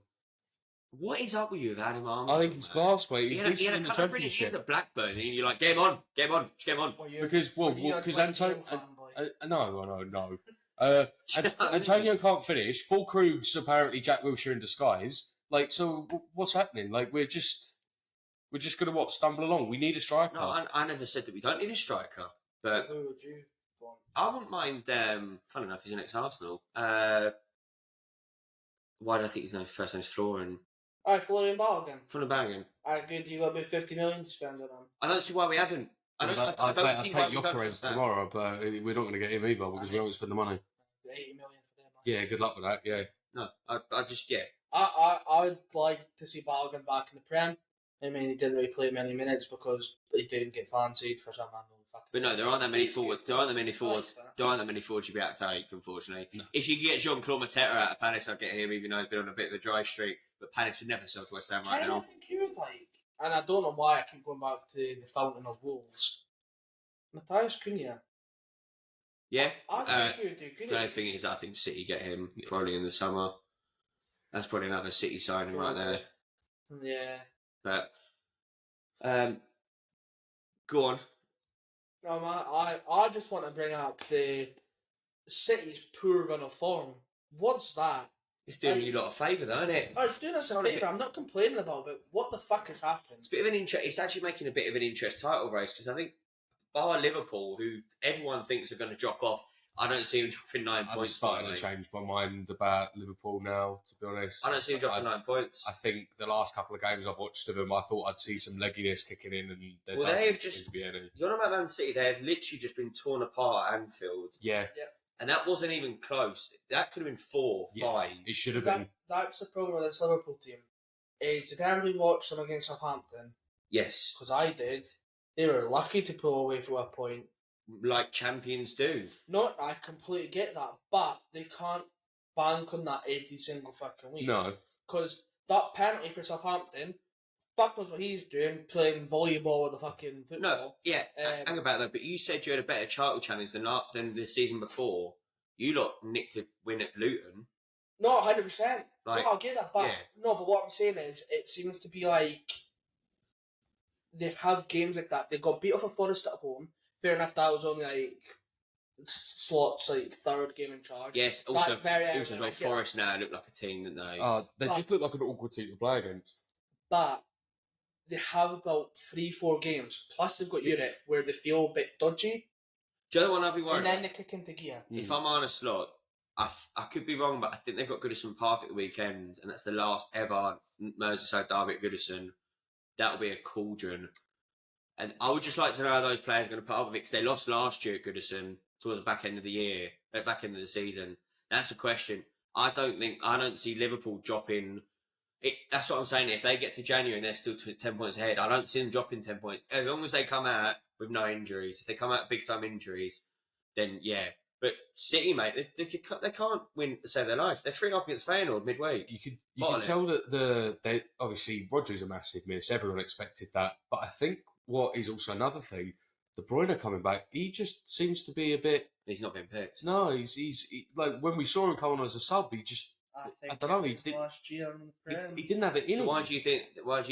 What is up with you with Adam Armstrong? I think he's class, mate. He He's had a decent in the kind of really Championship. the Blackburn, and you're like, game on, just game on. Because Antonio can't finish. Full Krug's apparently Jack Wilshere in disguise. Like, so what's happening? Like, we're just gonna stumble along. We need a striker. No, I never said that we don't need a striker, but Who would you want? I wouldn't mind. Fun enough, he's an ex-Arsenal. Why do I think his first name's Florian? Alright, Florian Balogun. Florian Balogun. Alright, good. You got about 50 million to spend on him. I don't see why we haven't. I don't I'll see why take we don't Gyökeres have tomorrow, but we're not going to get him either because we won't spend the money. 80 million for them. Yeah, good luck with that. Yeah. No, I just yeah. I'd like to see Balogun back in the Prem. I mean, he didn't really play many minutes because he didn't get fancied for some random fucking. But no, there aren't that many forwards. There aren't that many forwards you'd be able to take, unfortunately. No. If you could get Jean-Claude Mateta out of Palace, I'd get him, even though he's been on a bit of a dry streak. But Palace would never sell to West Ham right I now. think he would like, and I don't know why I keep going back to the Fountain of Wolves. Matthias Cunha. Yeah. I think he would do good. The only thing is, I think City get him probably in the summer. That's probably another City signing right there. Yeah. But go on. No, man, I just want to bring up the City's poor run of form. What's that? It's doing you a lot of favour, though, isn't it? Oh, it's doing us a favour. I'm not complaining about it. What the fuck has happened? It's a bit of an interest. It's actually making a bit of an interest title race because I think bar Liverpool, who everyone thinks are going to drop off, I don't see them dropping 9 I'm points. starting to change my mind about Liverpool now, to be honest. I don't see them dropping 9 points. I think the last couple of games I've watched of them, I thought I'd see some legginess kicking in, and there Well, doesn't they have seem just. to be any. You're on about Man City. They have literally just been torn apart at Anfield, Yeah, and that wasn't even close. That could have been 4, 5. it should have been. That's the problem with this Liverpool team. Is did anybody watch them against Southampton? Yes, Because I did. They were lucky to pull away from a point. like champions do. Not, I completely get that, but they can't bank on that every single fucking week. No. Because that penalty for Southampton, fuck knows what he's doing, playing volleyball with the fucking football. No, yeah, hang about that. But you said you had a better title challenge than the season before. You lot nicked a win at Luton. No, 100%. Like, no, I'll get that, but yeah. no, but what I'm saying is, it seems to be like they have games like that. They got beat off a Forest at home. Fair enough, that was only like Slot's like third game in charge. Yes, also That's very as evident, well, I get Forest now look like a team that they. They just look like an awkward team to play against. But they have about 3-4 games, plus they've got Europe where they feel a bit dodgy, Do you know what I'd be worried and then about? they kick into gear. If I'm on a slot, I could be wrong, but I think they've got Goodison Park at the weekend, and that's the last ever Merseyside derby at Goodison. That'll be a cauldron. And I would just like to know how those players are going to put up with it, because they lost last year at Goodison towards the back end of the year, back end of the season. That's a question. I don't see Liverpool dropping. That's what I'm saying. If they get to January and they're still 10 points ahead, I don't see them dropping 10 points. As long as they come out with no injuries. If they come out big time injuries, then yeah. But City, mate, they can't win to save their life. They're 3-0 against Feyenoord midweek. You can tell that they obviously Rodri's a massive miss. Everyone expected that, but I think what is also another thing, De Bruyne coming back, he just seems to be a bit. He's not been picked. No, he's like when we saw him come on as a sub, he just. I don't know. He did last year on the Prem. He didn't have it in So him. why do you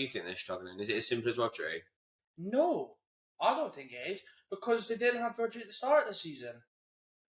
think they're struggling? Is it as simple as Rodri? No, I don't think it is, because they didn't have Rodri at the start of the season.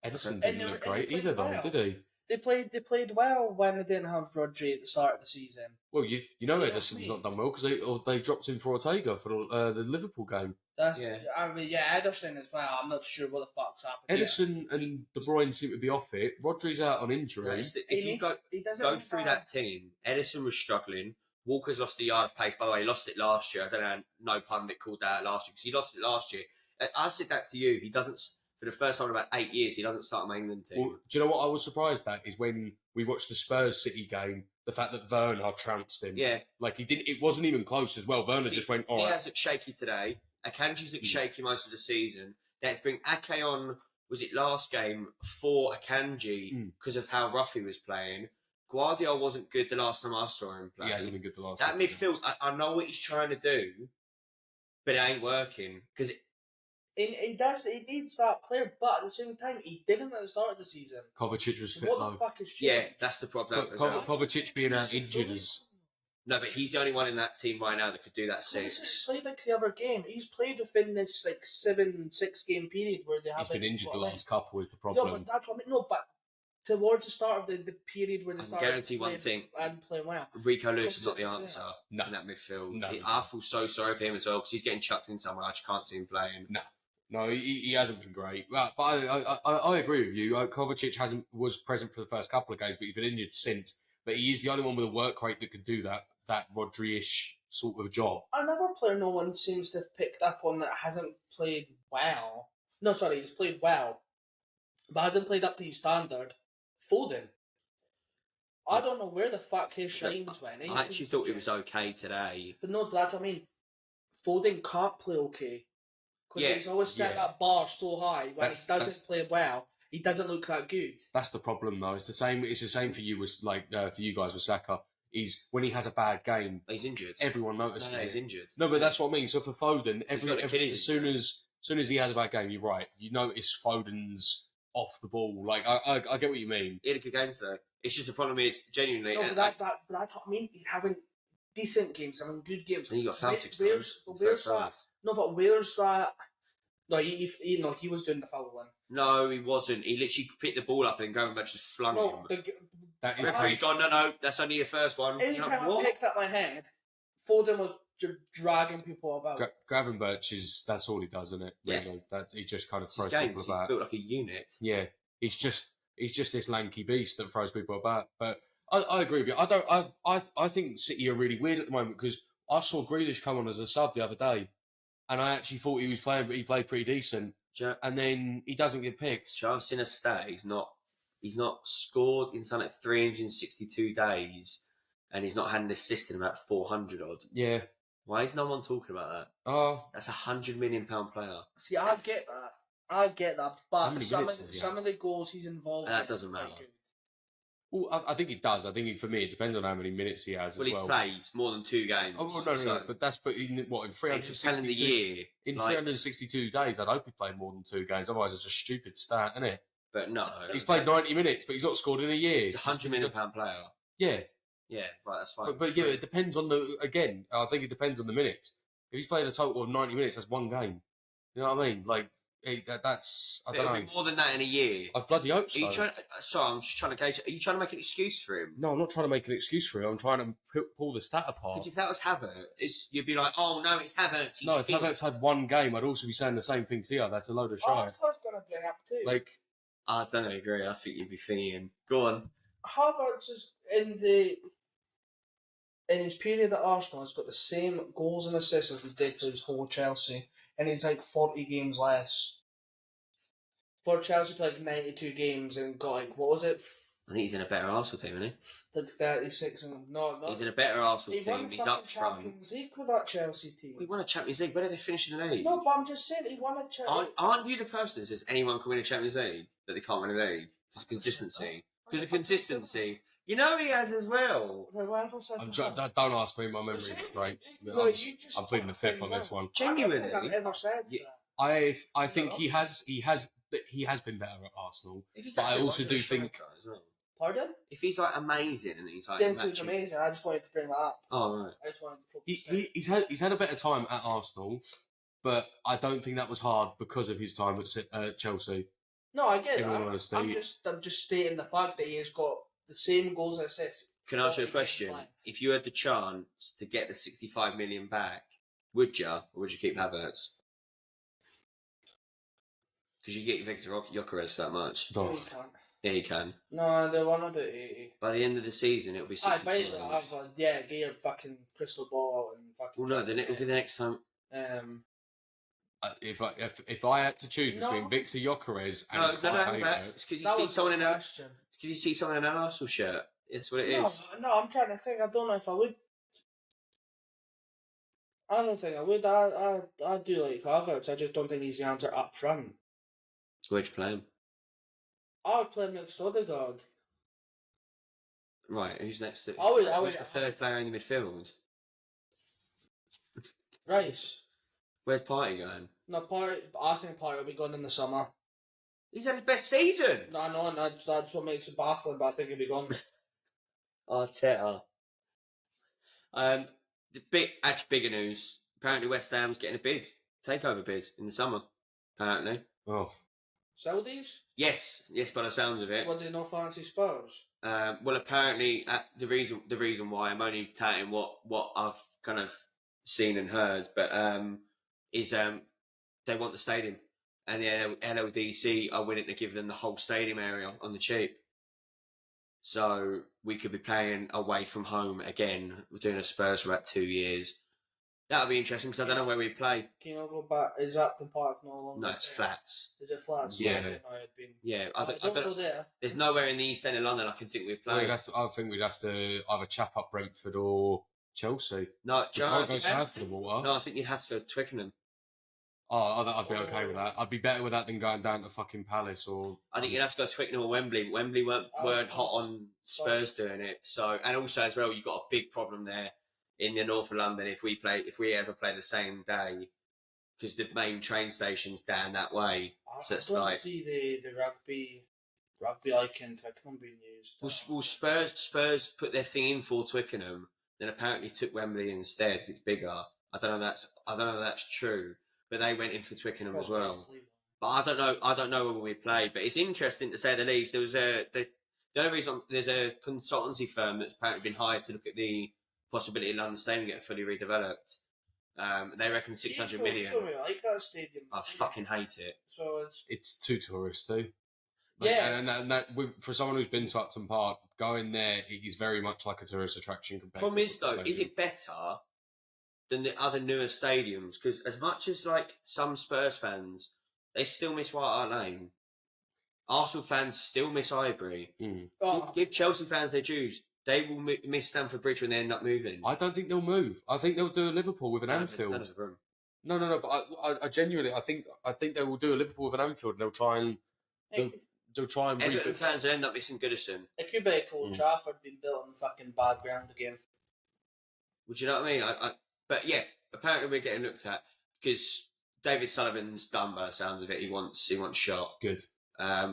Edison And didn't they- look and they great played either, though, well. did he? They played well when they didn't have Rodri at the start of the season. Well, you know Yeah, Edison's me. not done well because they dropped him for Ortega for the Liverpool game. I mean, Ederson as well. I'm not sure what the fuck's happened. Edison and De Bruyne seem to be off it. Rodri's out on injury. If you go through that team, Edison was struggling. Walker's lost the yard of pace. By the way, he lost it last year. I don't know, no pundit called that last year because he lost it last year. I said that to you. He doesn't, for the first time in about 8 years, he doesn't start my England team. Well, do you know what I was surprised at is when we watched the Spurs City game, the fact that Werner trounced him. Yeah. Like he didn't. It wasn't even close as well. Werner just went, all right. Diaz looked shaky today. Akanji's looked shaky most of the season. They had to bring Ake on, was it last game, for Akanji because of how rough he was playing. Guardiola wasn't good the last time I saw him play. He hasn't been good the last That couple of midfield, games. I know what he's trying to do, but it ain't working. Because He needs that player, but at the same time, he didn't at the start of the season. Kovacic was So fit what though. the fuck is Yeah, changed? that's the problem. as well. Kovacic being out injured is. No, but he's the only one in that team right now that could do that He's six. played like the other game. He's played within this like 6 game period where they have. He's been injured the what, last couple is the Yeah, problem. but that's what I mean. No, but towards the start of the period where they I started guarantee one playing thing. and playing well. Rico Lewis is not the Kovacic is answer No. in that midfield. No, I feel so sorry for him as well because he's getting chucked in somewhere. I just can't see him playing. No, he hasn't been great. But I agree with you. Kovacic was present for the first couple of games, but he's been injured since. But he is the only one with a work rate that could do that Rodri-ish sort of job. Another player no one seems to have picked up on that hasn't played well. No, sorry, he's played well, but hasn't played up to his standard. Foden. I don't know where the fuck his shines went. I actually thought it was okay today. But no, that's what I mean. Foden can't play okay. Because Yeah, he's always set yeah. that bar so high. When That's- he doesn't play well, he doesn't look that good. That's the problem, though. It's the same. It's the same for you as for you guys with Saka. He's when he has a bad game, He's injured. everyone notices No, he's it. injured. No, but that's what I mean. So for Foden, got Achilles as soon as he has a bad game, you're right. You notice Foden's off the ball. Like I get what you mean. He had a good game today. It's just the problem is genuinely. No, and but that's what I mean. He's having decent games, having good games. and you got fouled 6 Where's times. where's that? No, but where's that? No, he was doing the foul one. No, he wasn't. He literally picked the ball up and Gravenberch just flung No, him. That The is referee's gone, no, that's only your first one. anytime You're like, I what? picked up my head, Foden was dragging people about. Gravenberch is that's all he does, isn't it? Yeah. Really, he just kind of It's his throws game. people He's about. built like a unit. Yeah, he's just this lanky beast that throws people about. But I agree with you. I think City are really weird at the moment because I saw Grealish come on as a sub the other day, and I actually thought he was playing, but he played pretty decent. And then he doesn't get picked. I've seen a stat. He's not scored in something like 362 days, and he's not had an assist in about 400 odd. Yeah. Why is no one talking about that? Oh, That's £100 million player. See, I get that, How but many some minutes has he of the goals he's involved That in doesn't are quite matter. good. well, I think it does. I think for me, it depends on how many minutes he has Well, as he well. plays more than 2 games. Oh, well, no, so but that's in what in it's a calendar 362 year. in like- 362 days. I'd hope he played more than 2 games. Otherwise, it's a stupid stat, isn't it? But no. He's played 90 minutes, but he's not scored in a year. It's £100 million player. Yeah, Yeah, right, that's fine. but yeah, it depends on again. I think it depends on the minutes. If he's played a total of 90 minutes, that's 1 game. You know what I mean? Like that's I It'll don't be know. more than that in a year. I bloody hope Are so. you trying? Sorry, I'm just trying to gauge. Are you trying to make an excuse for him? No, I'm not trying to make an excuse for him. I'm trying to pull the stat apart. Because if that was Havertz, you'd be like, "Oh no, it's Havertz." He's No, if fit." Havertz had 1 game, I'd also be saying the same thing to you. That's a load of I shite. was going to bring up too. Like, I don't agree. I think you'd be thinking. Go on. Havertz is in his period at Arsenal has got the same goals and assists as he did for his whole Chelsea, and he's like 40 games less. For Chelsea, played 92 games and got like what was it, I think he's in a better Arsenal team, isn't like 36 and no. he? He's in a better Arsenal He won team. the He's fucking up front. Champions League with that Chelsea team. We won a Champions League. Where did they finish in the league? No, but I'm just saying he won a Champions. Aren't you the person that says anyone can win a Champions League that they can't win a league? Because of consistency. Because of consistency. You know he has as well. don't ask me. My memory is great. No, I'm pleading the fifth on this one. Genuinely. I don't think I've ever said Yeah. that. I think he has been better at Arsenal. If he's But that I good, also why do is he a think- striker as well? Pardon? If he's like amazing and he's like Denzel's matching- amazing. I just wanted to bring that up. Oh right. I just wanted to put He's had a better time at Arsenal, but I don't think that was hard because of his time at Chelsea. No, I get In all that. honesty. I'm just stating the fact that he has got the same goals and assists. Can I ask you a 40 question? games less. If you had the chance to get the 65 million back, would you, or would you keep Havertz? Because you get Victor Gyökeres for that much. No, you can't. Yeah, you can. No, they want about 80. By the end of the season, it'll be I 65. bet get your fucking crystal ball and fucking. Well, no, then it'll be the next time. If I had to choose between No. Victor Gyökeres and No, Kai hang back. Havertz, It's because you that see was someone in the a. question. Because you see someone in an Arsenal shirt. It's what it is. No, I'm trying to think. I don't know if I would. I don't think I would. I do like Havertz. I just don't think he's the answer up front. Where'd you play him? I would play him next to Odegaard. Right, who's next? To, I would- who's the third player in the midfield? Rice. Where's Party going? No, I think Party will be gone in the summer. He's had his best season. No, I know, and that's what makes it baffling, but I think he'll be gone. Arteta. Actually, bigger news. Apparently, West Ham's getting a takeover bid in the summer. Apparently. Oh. Saudis? Yes, by the sounds of it. What, do you not fancy Spurs? Well, apparently, the reason why I'm only touting what I've kind of seen and heard, but is they want the stadium, and the LLDC are willing to give them the whole stadium area on the cheap. So we could be playing away from home again. We're doing a Spurs for about 2 years. That'll be interesting because I don't know where we play. Can you go back? Is that the park no longer? No, it's flats. Is it flats? Yeah. I didn't know it had been. Yeah, I don't go there. There's nowhere in the East End of London I can think we'd play. I think we'd have to either chap up Brentford or Chelsea. No, We can't go south of the water. No, I think you'd have to go to Twickenham. Oh, I'd be okay with that. I'd be better with that than going down to fucking Palace or. I think you'd have to go to Twickenham or Wembley. Wembley weren't hot on Spurs doing it. So, and also as well, you've got a big problem there in the north of London if we ever play the same day, because the main train station's down that way. So it's I don't like see the rugby icon Twickenham being used. Well, Spurs put their thing in for Twickenham, then apparently took Wembley instead. It's bigger. I don't know if that's true, but they went in for Twickenham as well. But I don't know when we play. But it's interesting to say the least. There was the only reason there's a consultancy firm that's apparently been hired to look at the possibility of London Stadium getting fully redeveloped. They reckon 600 million. I don't really like that stadium. I fucking hate it. So it's too touristy. Yeah. And that for someone who's been to Upton Park, going there it is very much like a tourist attraction. Problem is though, is it better than the other newer stadiums? Because as much as like some Spurs fans, they still miss White Hart Lane. Arsenal fans still miss Highbury. Give Chelsea fans their dues. They will miss Stamford Bridge when they end up moving. I don't think they'll move. I think they'll do a Liverpool with an Anfield. No. But I genuinely, I think they will do a Liverpool with an Anfield, and they'll try and Everton fans will end up missing Goodison. It could be like Old Trafford being built on fucking bad ground again. Would you know what I mean? But yeah, apparently we're getting looked at because David Sullivan's done by the sounds of it. He wants shot. Good.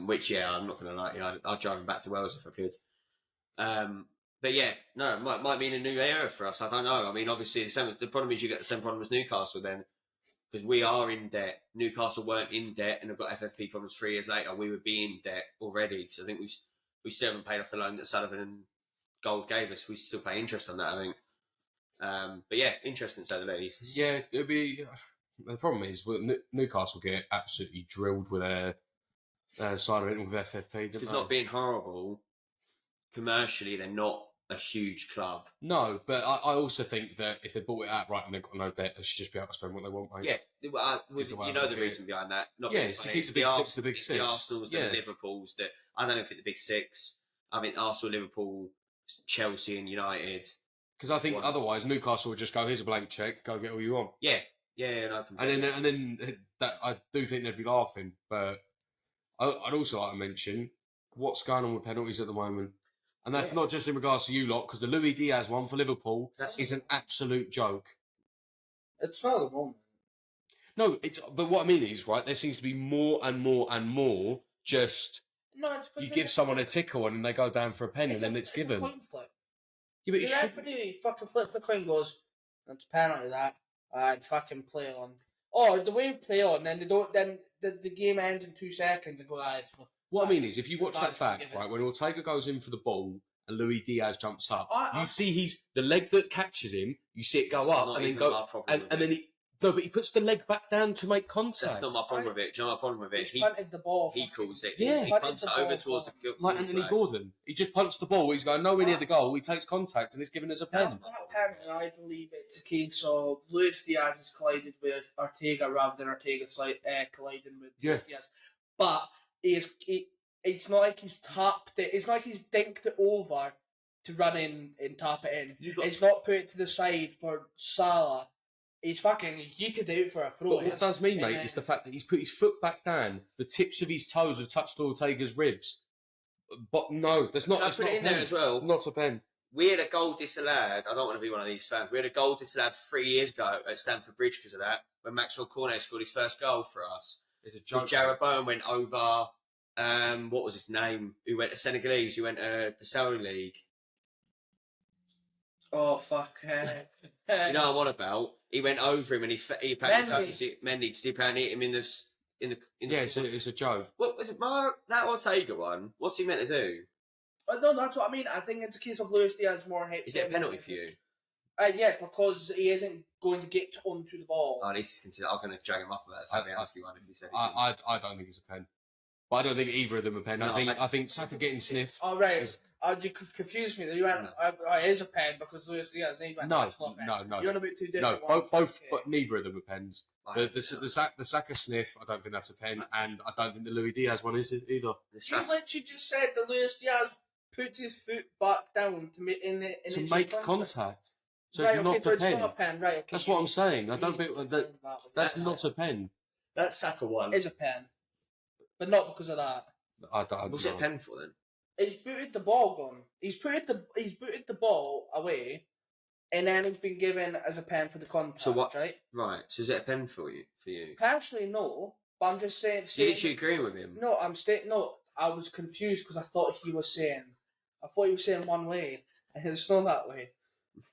Which I'm not going to lie. I'd drive him back to Wales if I could. But yeah, no, it might mean a new era for us. I don't know. I mean, obviously, the problem is you get the same problem as Newcastle then, because we are in debt. Newcastle weren't in debt and have got FFP problems 3 years later. We would be in debt already because I think we still haven't paid off the loan that Sullivan and Gold gave us. We still pay interest on that, I think. But yeah, interesting to say the least. Yeah, it'll be. The problem is Newcastle get absolutely drilled with their side of it with FFP. Because not being horrible, commercially, they're not a huge club. No, but I also think that if they bought it outright and they've got no debt, they should just be able to spend what they want, mate. Yeah, you know the reason behind that. It's to keep the big six the big six. The Arsenals, the Liverpools. I don't think the big six. I think Arsenal, Liverpool, Chelsea and United. Because I think otherwise Newcastle would just go, here's a blank check, go get all you want. Yeah, no, and then that I do think they'd be laughing. But I'd also like to mention what's going on with penalties at the moment. And that's not just in regards to you lot, because the Luis Diaz one for Liverpool is an absolute joke. It's not the moment. No, but what I mean is, right, there seems to be more and more and more just you give someone a tickle and then they go down for a pen and then it's given. A coin flip. Yeah, but the referee fucking flips the coin, goes, that's a penalty that, and fucking play on. Or the way play on, then they don't. Then the game ends in 2 seconds and go, What I mean is, if you watch that back, right, when Ortega goes in for the ball and Luis Diaz jumps up, you see the leg that catches him, you see it go up and then go, and then but he puts the leg back down to make contact. That's not my problem with it. Do you know my problem with it? He punted the ball. He calls it. Yeah. He punts it over towards the goal. Like Anthony Gordon. He just punts the ball, he's going nowhere near the goal, he takes contact and it's given us a pen. That penalty, I believe it's a case of Luis Diaz has collided with Ortega rather than Ortega colliding with Luis Diaz. But it's not like he's tapped it. It's not like he's dinked it over to run in and tap it in. It's not put it to the side for Salah. He's fucking yeeted it out for a throw. But what does me, mate, is the fact that he's put his foot back down, the tips of his toes have touched Ortega's ribs. But no, that's not. It's not in there as well. It's not a pen. We had a goal disallowed. I don't want to be one of these fans. We had a goal disallowed 3 years ago at Stamford Bridge because of that. when Maxwell Cornet scored his first goal for us. It's a joke. Because Jared Bowen went over. What was his name? Who went to Senegalese? Who went to the Saudi League? Oh fuck! You know what about? He went over him and he apparently Mendy. to see Mendy because he apparently hit him in the. Yeah, it's a joke. What was it? That Ortega one? What's he meant to do? No, that's what I mean. I think it's a case of Luis Diaz more hit. Is it a penalty for you? Yeah, because he isn't going to get onto the ball. Oh, this is considered. I'm going to drag him up about that. If I ask you one if he said. I don't think it's a pen. But I don't think either of them are pen. No, I think Saka getting sniffed. Oh right, you confused me. You went. It is a pen because Luis Diaz. He went, No, it's not a pen. no. You're on a bit too No, different. both, Okay. but neither of them are pens. The Saka sniff, I don't think that's a pen, and I don't think the Luis Diaz one is either. You literally just said that Luis Diaz put his foot back down to make contact. So right, it's not so a it's pen. not a pen, right? Okay. That's what I'm saying. I don't think that's not a pen. That Saka one is a pen, but not because of that. I don't What's know. it a pen for then? He's booted the ball gone. He's booted the ball away, and then he's been given as a pen for the contact. So what? Right. Right. So is it a pen for you? Personally, no. But I'm just saying. You literally agree with him? No, No, I was confused because I thought he was saying one way, and it's not that way.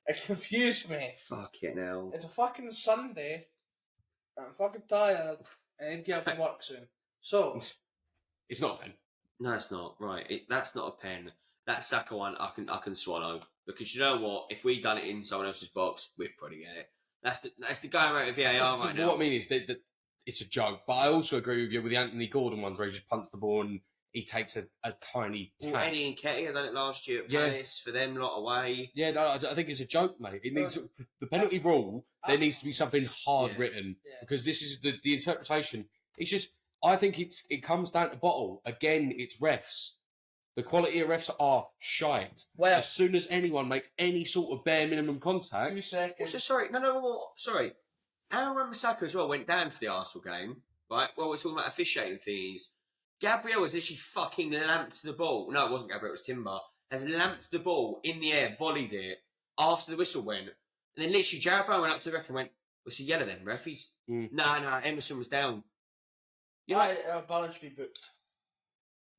It confused me. Fuck it now. It's a fucking Sunday. I'm fucking tired. I need to get off work soon. So It's not a pen. No, it's not. Right. That's not a pen. That Saka one I can swallow. Because you know what? If we'd done it in someone else's box, we'd probably get it. That's the guy around with VAR right now. What I mean is that it's a joke. But I also agree with you with the Anthony Gordon ones where he just punts the ball and he takes a tiny tap. Well, Eddie and Ketty have done it last year at Palace for them lot away. Yeah, no, I think it's a joke, mate. It needs the penalty rule. There needs to be something hard written because this is the interpretation. It's just I think it comes down to bottle again. It's refs. The quality of refs are shite. Well, as soon as anyone makes any sort of bare minimum contact, 2 seconds. Also, sorry, no, sorry. Aaron Wan-Bissaka as well went down for the Arsenal game, right? Well, we're talking about officiating things. Gabriel has literally fucking lamped the ball. No, it wasn't Gabriel, it was Timber. Has lamped the ball in the air, volleyed it after the whistle went. And then literally Jared Bowen went up to the ref and went, "What's he yellow then, ref? He's... No, Emerson was down." You know, Bowen should be booked.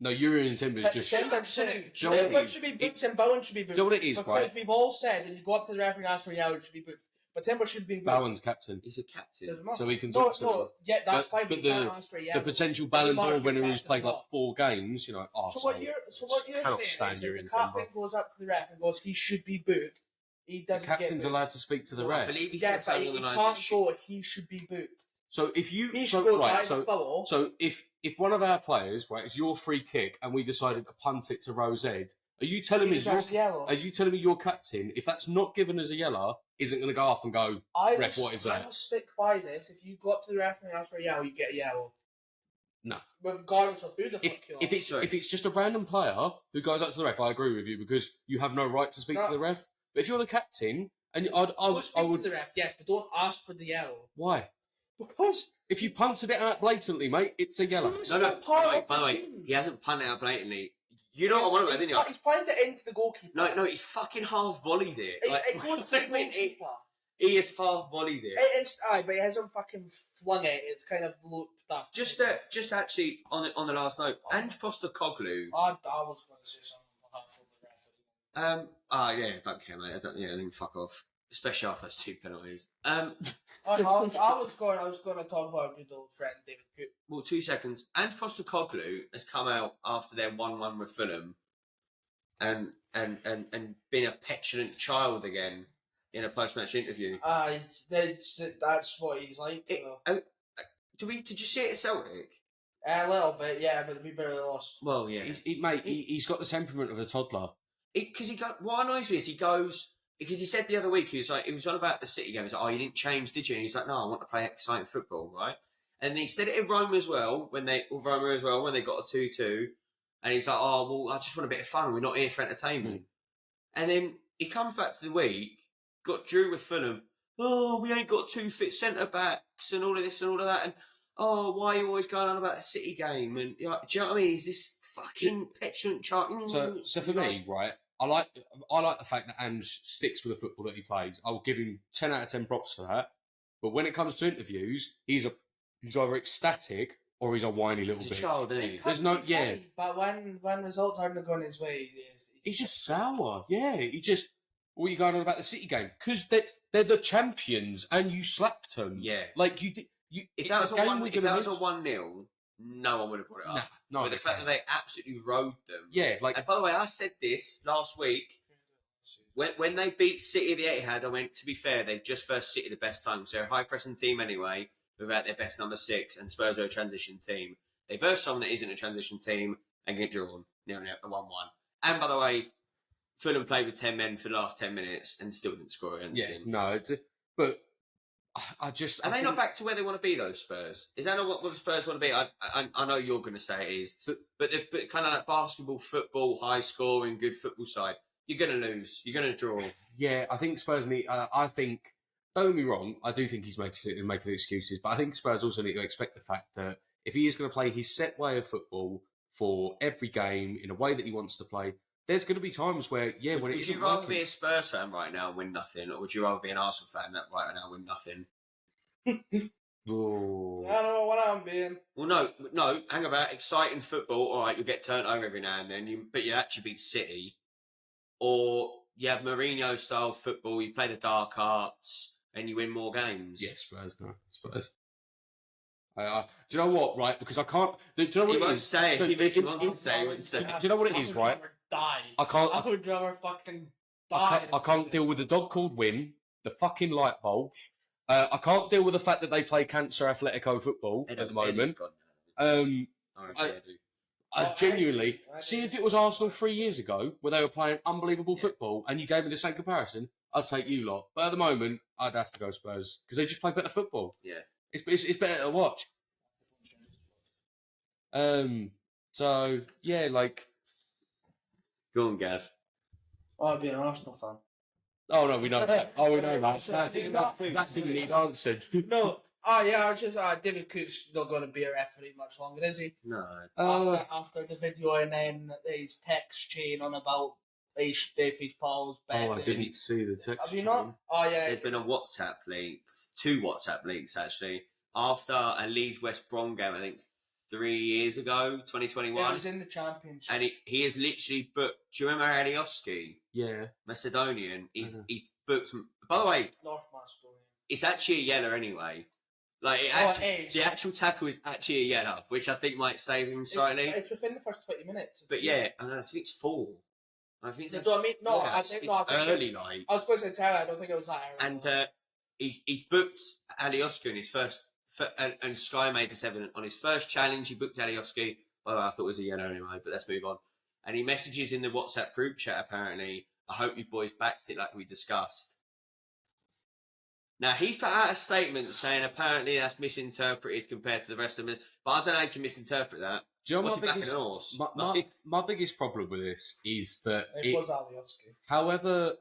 no, Yuri and Timber's just. Timber should be booked and Bowen should be booked. Do you know what it is, because right? we've all said that if you go up to the referee and ask for a yellow, it should be booked. But Timber should be booked. Bowen's captain, He's a captain. so he can No, talk to them. yeah, that's But- fine. but But you can't ask for a yellow. The potential Ballon d'Or Mark winner your who's played captain like 4 games, you know, arsehole. So what you're Cannot saying stand is Yuri if and the captain Timber. goes up to the ref and goes, he should be booked. He The doesn't captain's get booked. allowed to speak to the Well, I ref. believe he Yeah, said but something he along the lines can't of go. He should be booked. So if you He should go right, dive the ball. so if one of our players, right, is your free kick and we decided to punt it to Rose Ed, are you telling He me deserves yellow. are you telling me your captain, if that's not given as a yellow, isn't going to go up and go, ref, what is I that? will stick by this. If you go up to the referee and ask for a yellow, you get a yellow. No. Regardless of who the fuck you are. If it's just a random player who goes up to the ref, I agree with you because you have no right to speak to the ref. But if you're the captain, and I speak would to the ref, yes, but don't ask for the yellow. why? Because If you punted it out blatantly, mate, it's a yellow. No, by the way, he hasn't punted out blatantly. You know what I want to go, didn't you? He's pointed it into the goalkeeper. No, he fucking half volleyed it. It goes to the goalkeeper. He has half volleyed it. It's but he hasn't fucking flung it. It's kind of looped up. Just actually on the last note, Ange Postecoglou. I was going to say something about the referee. Yeah, don't care, mate. I think fuck off. Especially after those 2 penalties. I was going to talk about our good old friend David Coop. Well, 2 seconds. Ange Postecoglou has come out after their 1-1 with Fulham, and been a petulant child again in a post-match interview. That's what he's like. Did you see it at Celtic? A little bit, yeah, but we barely lost. Well, yeah. He's got the temperament of a toddler. Because what annoys me is he goes, because he said the other week, he was on about the City game. He's like, "Oh, you didn't change, did you?" And he's like, "No, I want to play exciting football, right?" And he said it in Roma as well when they got a 2-2, and he's like, "Oh, well, I just want a bit of fun. We're not here for entertainment." And then he comes back to the week, got drew with Fulham. "Oh, we ain't got 2 fit centre backs and all of this and all of that." And "Oh, why are you always going on about the City game?" And you're like, do you know what I mean? He's this fucking petulant child. So for me, right, I like the fact that Ange sticks with the football that he plays. I'll give him 10 out of 10 props for that. But when it comes to interviews, he's either ecstatic or he's a whiny little He's a bit. child, isn't he? There's no, yeah. But when results aren't going his way, He's just sour. Yeah, what are you going on about the City game? Because they're the champions and you slapped them. Yeah. Like you did. If that was a 1-0, no one would have brought it up. No. But the fact that they absolutely rode them. Yeah, like. And by the way, I said this last week. When they beat City at the Etihad, I went, to be fair, they've just versed City the best time. So they're a high-pressing team anyway, without their best number 6, and Spurs are a transition team. They verse someone that isn't a transition team and get drawn. 1-1. And by the way, Fulham played with 10 men for the last 10 minutes and still didn't score against him. No, but I Are they not back to where they want to be, though, Spurs? Is that not what the Spurs want to be? I know you're going to say it is. But kind of like basketball, football, high-scoring, good football side. You're going to lose. You're going to draw. Yeah, I think Spurs need. I think. Don't get me wrong. I do think he's making excuses, but I think Spurs also need to expect the fact that if he is going to play his set way of football for every game in a way that he wants to play, there's going to be times where when would you rather be a Spurs fan right now and win nothing, or would you rather be an Arsenal fan right now and win nothing? Oh. I don't know what I'm being. Well, no. Hang about. Exciting football. All right, you'll get turned over every now and then. But you actually beat City. Or you have Mourinho-style football, you play the dark arts, and you win more games. Yeah, Spurs. Do you know what, right? Because I can't... Do you know what he it won't is? say it. If he wants to say it, he won't say it. Do you know what it is, right? I would rather fucking die. I can't deal with the dog called Win, the fucking light bulb. I can't deal with the fact that they play Cancer Atletico football at the moment. I genuinely see if it was Arsenal 3 years ago where they were playing unbelievable football and you gave me the same comparison, I'd take you lot. But at the moment, I'd have to go Spurs because they just play better football. Yeah, it's better to watch. So yeah, like. Go on, Gav. I'd be an Arsenal fan. Oh no, we know that. Oh, we know that. That's the lead answered. No. David Cook's not going to be a referee much longer, is he? No. After the video and then his text chain on about his Paul's bet. Oh, I didn't see the text. Have you not? Oh yeah. There's been a WhatsApp leaks, 2 WhatsApp leaks actually, after a Leeds West Brom game, I think 3 years ago, 2021. It was in the Championship. And he has literally booked. Do you remember Alioski? Yeah. Macedonian. He's booked. By the way, North Macedonian. It's actually a yellow anyway. Like the actual tackle is actually a yellow, which I think might save him slightly. It's within the first 20 minutes. But yeah, I think it's 4. I think it's. I mean? No, I think it's early night. I was going to tell you, I don't think it was that early. And he's booked Alioski in his first, and Sky made this evident on his first challenge. He booked Alioski. Well, I thought it was a yellow anyway, but let's move on. And he messages in the WhatsApp group chat. Apparently, I hope you boys backed it like we discussed. Now, he's put out a statement saying apparently that's misinterpreted compared to the rest of them. But I don't know how you can misinterpret that. Do you know my biggest problem with this is that it was Alioski. However,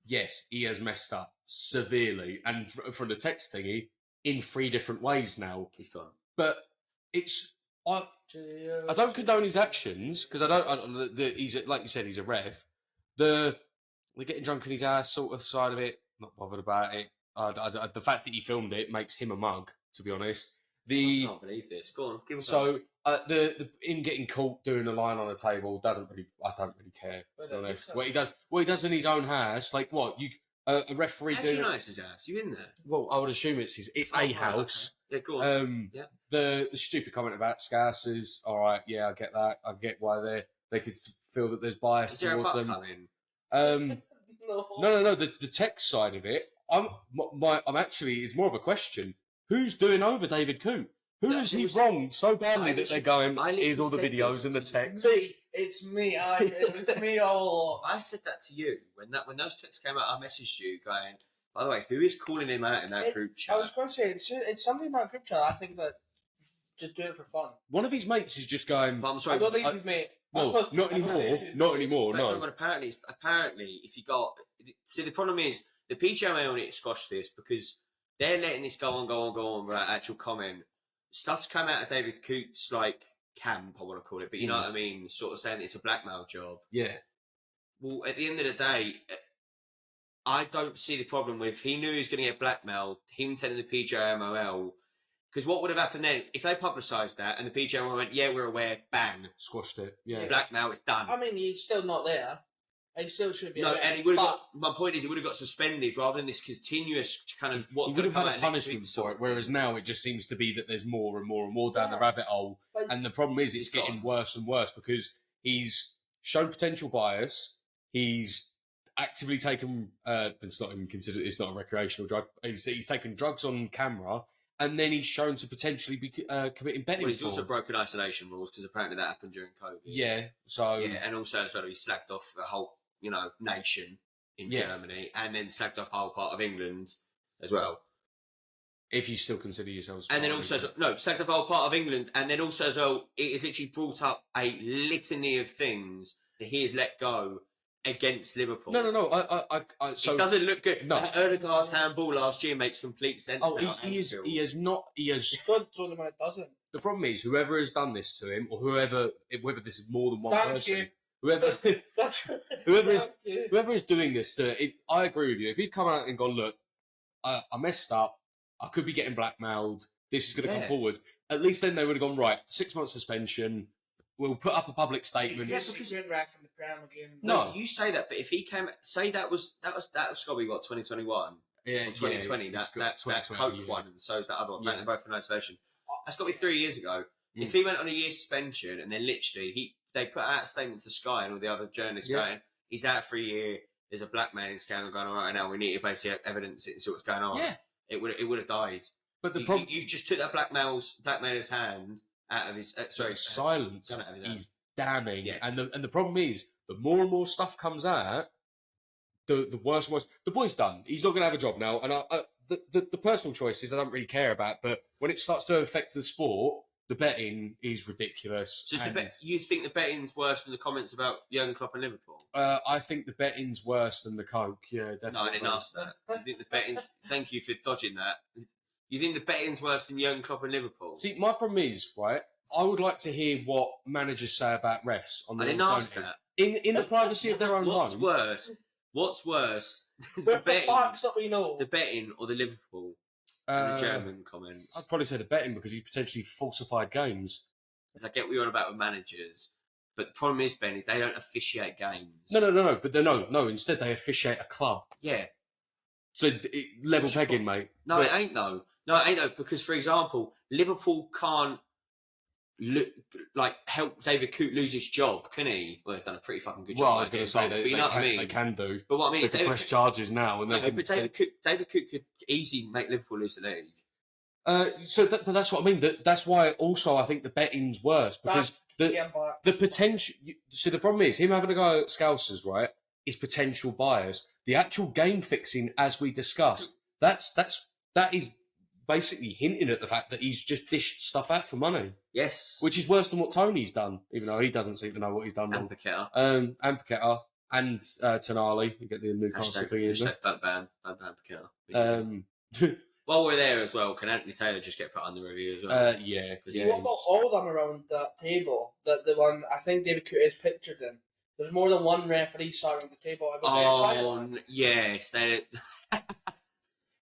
yes, he has messed up severely. And from the text thingy, in 3 different ways now. He's gone. But it's... I don't condone his actions, because he's like you said, he's a ref. The getting drunk in his ass sort of side of it, not bothered about it. The fact that he filmed it makes him a mug, to be honest. I can't believe this. Go on, give us the him getting caught doing a line on a table I don't really care, to be honest. What he does in his own house, like what you a referee doing. How do you know it's his house? You in there? Well, I would assume it's a house. Okay. Yeah, go on. The stupid comment about Scousers. All right, yeah, I get that. I get why they could feel that there's bias towards them. No. The text side of it, I'm actually. It's more of a question. Who's doing over David Coote? Who is he wronged so badly that they're going? Here's all the videos and the text. It's me. It's me all along. I said that to you when those texts came out. I messaged you going. By the way, who is calling him out in that group chat? I was going to say it's somebody in that group chat. I think that just do it for fun. One of his mates is just going. But I'm sorry. I don't think it's his mate. Well, not anymore. Not anymore. No. But apparently, if you got the problem is the PGMA only to squash this because they're letting this go on without actual comment. Stuff's come out of David Coote's camp, I want to call it, but you know what I mean, sort of saying it's a blackmail job. Yeah. Well, at the end of the day, I don't see the problem with he knew he was going to get blackmailed, him telling the PJMOL. Because what would have happened then if they publicised that and the PJMOL went, yeah, we're aware, bang, Squashed it. Yeah. blackmail, it's done. I mean, he's still not there. He still should be. No, aware, and he would have but- got. My point is, he would have got suspended rather than this continuous kind of what's He going would to have come had out a next punishment week for it, whereas now it just seems to be that there's more and more and more down the Yeah. rabbit hole. Like- And the problem is it's It's getting gone. worse and worse because he's shown potential bias. He's actively taken, it's not even considered, it's not a recreational drug. He's taken drugs on camera, and then he's shown to potentially be committing betting Well, he's also frauds. broken isolation rules because apparently that happened during COVID. Yeah, so Yeah, and also as well, he slacked off the whole, nation in Yeah. Germany, and then slacked off the whole part of England as well. if you still consider yourselves, And then foreign, also, slacked off the whole part of England, and then also as well, it has literally brought up a litany of things that he has let go against Liverpool. no. I so it doesn't look good. No. Erdegaard's handball last year makes complete sense. oh, now, he is. Anfield. He has not. He has. It's good to him when it doesn't. The problem is, whoever has done this to him, or whether this is more than one Thank person, you. whoever That's, Whoever is- thank you. whoever is doing this to it, I agree with you. If he'd come out and gone, look, I messed up, I could be getting blackmailed, this is going to come Yeah. forward, at least then they would have gone, right, 6 months suspension, we'll put up a public statement. Yeah, He's because- a good ref in the Prem again. No. You say that, but if he came, say that was got to be what 2021 Yeah, or 2020. yeah, that it's got that 2020, Coke yeah. one, and so is that other one. Yeah. They're both in isolation. That's got to be 3 years ago. Mm. If he went on a year suspension and then literally they put out a statement to Sky and all the other journalists Yeah. going, he's out for a year. There's a blackmailing scandal going on right now. We need to basically have evidence it and see what's going on. Yeah, It would have died. but the You, problem, you just took that blackmailer's hand out of his. Sorry, the silence done it out of his hand. is damning, Yeah. and the problem is, the more and more stuff comes out, the worse and worse. The boy's done. He's not going to have a job now, and the personal choices I don't really care about, but when it starts to affect the sport, the betting is ridiculous. So is and, you think the betting's worse than the comments about Jurgen Klopp and Liverpool? I think the betting's worse than the Coke. Yeah, definitely. No, I didn't ask that. You think the betting's? Thank you for dodging that. You think the betting's worse than Jurgen Klopp and Liverpool? See, my problem is, right, I would like to hear what managers say about refs on I their didn't own ask phone. that. In the privacy of their own What's home. worse? What's worse? the With the betting, facts that we know. the betting, or the Liverpool and the German comments? I'd probably say the betting because he's potentially falsified games. Because I get what you're on about with managers, but the problem is, Ben, is they don't officiate games. No. But no. Instead, they officiate a club. Yeah. So level pegging, mate. No, But- it ain't though. No, it ain't though. Because, for example, Liverpool can't help David Coote lose his job, can he? Well, they've done a pretty fucking good job. Well, I by was going to getting say involved, they, but you know what I mean. they can do. But what I mean They is can David press Coote, charges now, and they no, can. but David Coote could easily make Liverpool lose the league. But that's what I mean. That's why also I think the betting's worse because Getting back. the potential. So the problem is him having to go at Scousers, right? Is potential bias. The actual game fixing, as we discussed, that is basically hinting at the fact that he's just dished stuff out for money, Yes. which is worse than what Tony's done, even though he doesn't seem to know what he's done And wrong. Paqueta. And Paqueta and Tonali, you get the Newcastle thing in there. Don't ban Paqueta. While we're there as well, can Anthony Taylor just get put on the review as well? Yeah, Because yeah. What about all of them around that table? The one I think David Coote is pictured in. There's more than one referee surrounding the table. Yes. They...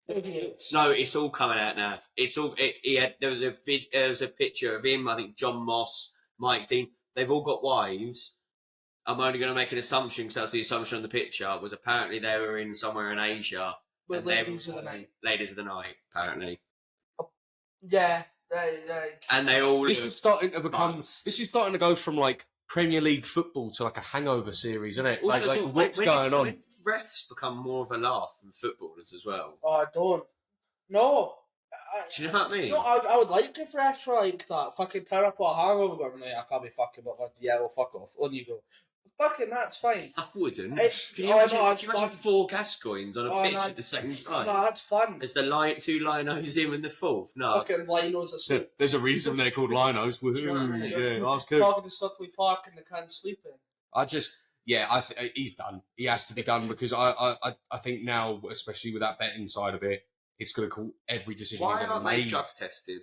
Idiots. No, it's all coming out now. It's all. There was a picture of him. I think John Moss, Mike Dean. They've all got wives. I'm only going to make an assumption because that's the assumption on the picture. Was apparently they were in somewhere in Asia. With and they ladies were- of the night. Ladies of the night, apparently. Yeah, And they all. This look is starting to become. buzzed. This is starting to go from like Premier League football to like a hangover series, isn't it? Also, like when- what's when- going on? when refs become more of a laugh than footballers as well. Oh, I don't. No. Do you know what I mean? No, I would like if refs were like that. Fucking tear up a hangover, but I can't be fucking about that. Yeah, well, fuck off. On you go. Fucking, that's fine. I wouldn't. It's- Can you oh, imagine, no, it's can you imagine fun. 4 Gascoignes on a Oh, pitch no, at the same time? No, that's fun. There's the two linos him and the fourth. No. Fucking Linos asleep. There's a reason they're called linos. Woohoo! Yeah, that's good. Talking to Suckley Park and they can't sleep in. He's done. He has to be done because I think now, especially with that betting side of it, it's going to call every decision Why he's ever aren't they made. drug tested?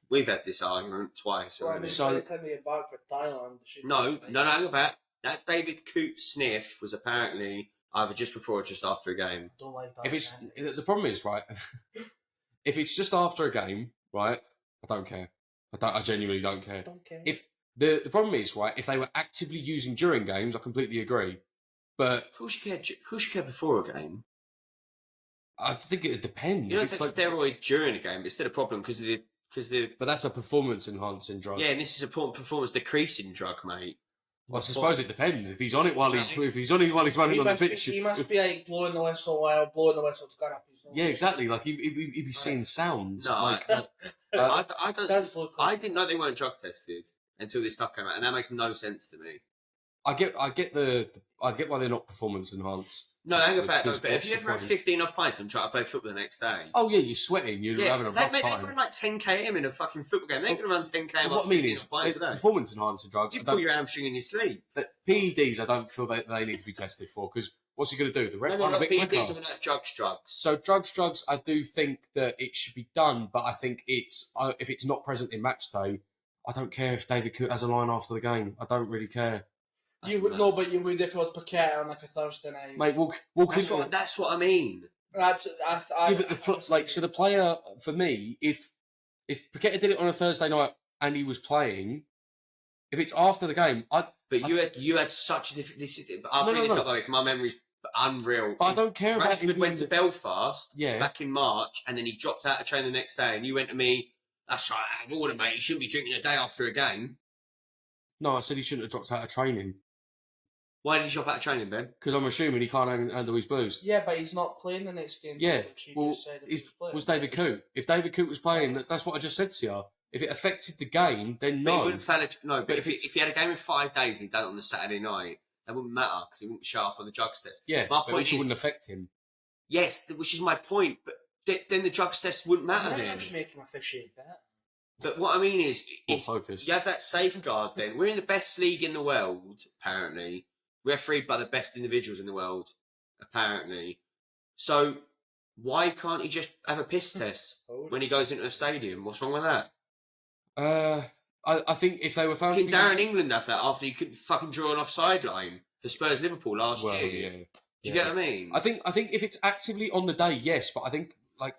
We've had this argument twice So, I already. mean, So- by the time they get back for Thailand, they should No, hang about. That David Coote sniff was apparently either just before or just after a game. Don't like that. If it's the problem is right, if it's just after a game, right, I don't care. I genuinely don't care. Don't care. If the problem is right, if they were actively using during games, I completely agree. But Of course you care before a game. I think it depends. You don't take steroids during a game. It's still a problem because the. But that's a performance enhancing drug. Yeah, and this is a performance decreasing drug, mate. Well, I suppose it depends. If he's on it while he's running on the pitch, He must be like blowing the whistle while blowing the whistle's gone up his nose. yeah, exactly. Like he'd be seeing sounds. No, like, I don't. Does look like I didn't know they weren't drug tested until this stuff came out, and that makes no sense to me. I get why they're not performance enhanced. No, hang tested, about because that. But if what's you the ever had point? 15 odd pints and try to play football the next day, Oh yeah, you're sweating. You're having a rough they time. run like 10 km in a fucking football game. They ain't gonna run 10 km. What I mean is, pints a day. performance enhancing drugs. You pull your hamstring in your sleep. But PEDs, I don't feel that they need to be tested for because what's he going to do? The ref run a bit quicker. PEDs are like drugs. So drugs, I do think that it should be done, but I think it's if it's not present in match day, I don't care if David Cook has a line after the game. I don't really care. You would know, but you would if it was Paquette on like a Thursday night. Mate, That's what I mean. Yeah, but the player for me, if Paqueta did it on a Thursday night and he was playing, if it's after the game, But you had such a different. I'll bring this up though. My memory's unreal. But I don't care about Rashford went to Belfast Yeah. back in March, and then he dropped out of train the next day, and you went to me. That's right, I ordered, mate. You shouldn't be drinking a day after a game. No, I said he shouldn't have dropped out of training Why did he drop out of training, Ben? because I'm assuming he can't handle his booze. Yeah, but he's not playing the next game. Yeah, She well, just said if he's playing. was David Cook? If David Cook was playing, that's what I just said to you. If it affected the game, then But he no. wouldn't fail no, but if it's- he had a game in 5 days and he'd done it on the Saturday night, that wouldn't matter because he wouldn't show up on the drugs test. Yeah, My but point it is, wouldn't affect him. yes, which is my point, but then the drugs test wouldn't matter I'm then. just making my officiate bet. But what I mean is, More focused. you have that safeguard then. We're in the best league in the world, apparently. Refereed by the best individuals in the world, apparently. So why can't he just have a piss test when he goes into a stadium? What's wrong with that? I think if they were found to Didn't be Darren England have that after he couldn't fucking draw an offside line for Spurs Liverpool last year? yeah. Do you get what I mean? I think if it's actively on the day, yes, but I think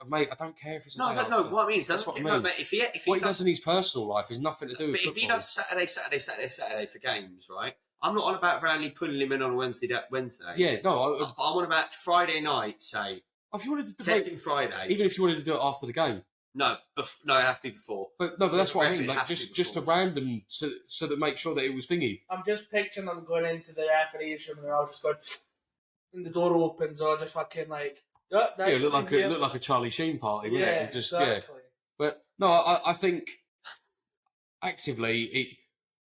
mate, I don't care if it's a day no. after. What I mean is, That's what I no, mean. mate, if he What he does in his personal life has nothing to do with but if football. he does Saturday for games, right? I'm not on about randomly putting him in on Wednesday. Yeah, no. I'm on about Friday night, say. If you wanted to Testing Friday. even if you wanted to do it after the game. No, no, it'd have to be before. But that's what I mean. It'd Like have to just be a before. random so that make sure that it was thingy. I'm just picturing them going into the referee's room and they're all just going, and the door opens, or just fucking like, Yeah, it looked like a Charlie Sheen party, wouldn't yeah, it? It just exactly. But no, I think actively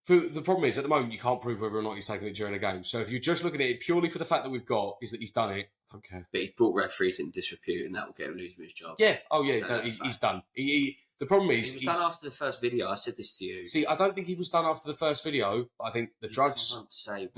the problem is at the moment you can't prove whether or not he's taken it during a game. So if you're just looking at it purely for the fact that we've got is that he's done it, I don't care. But he's brought referees in disrepute, and that will get him losing his job. Yeah. Oh yeah. No, No, that's he's done. The problem is He was done after the first video. I said this to you. See, I don't think he was done after the first video. But I think the drugs side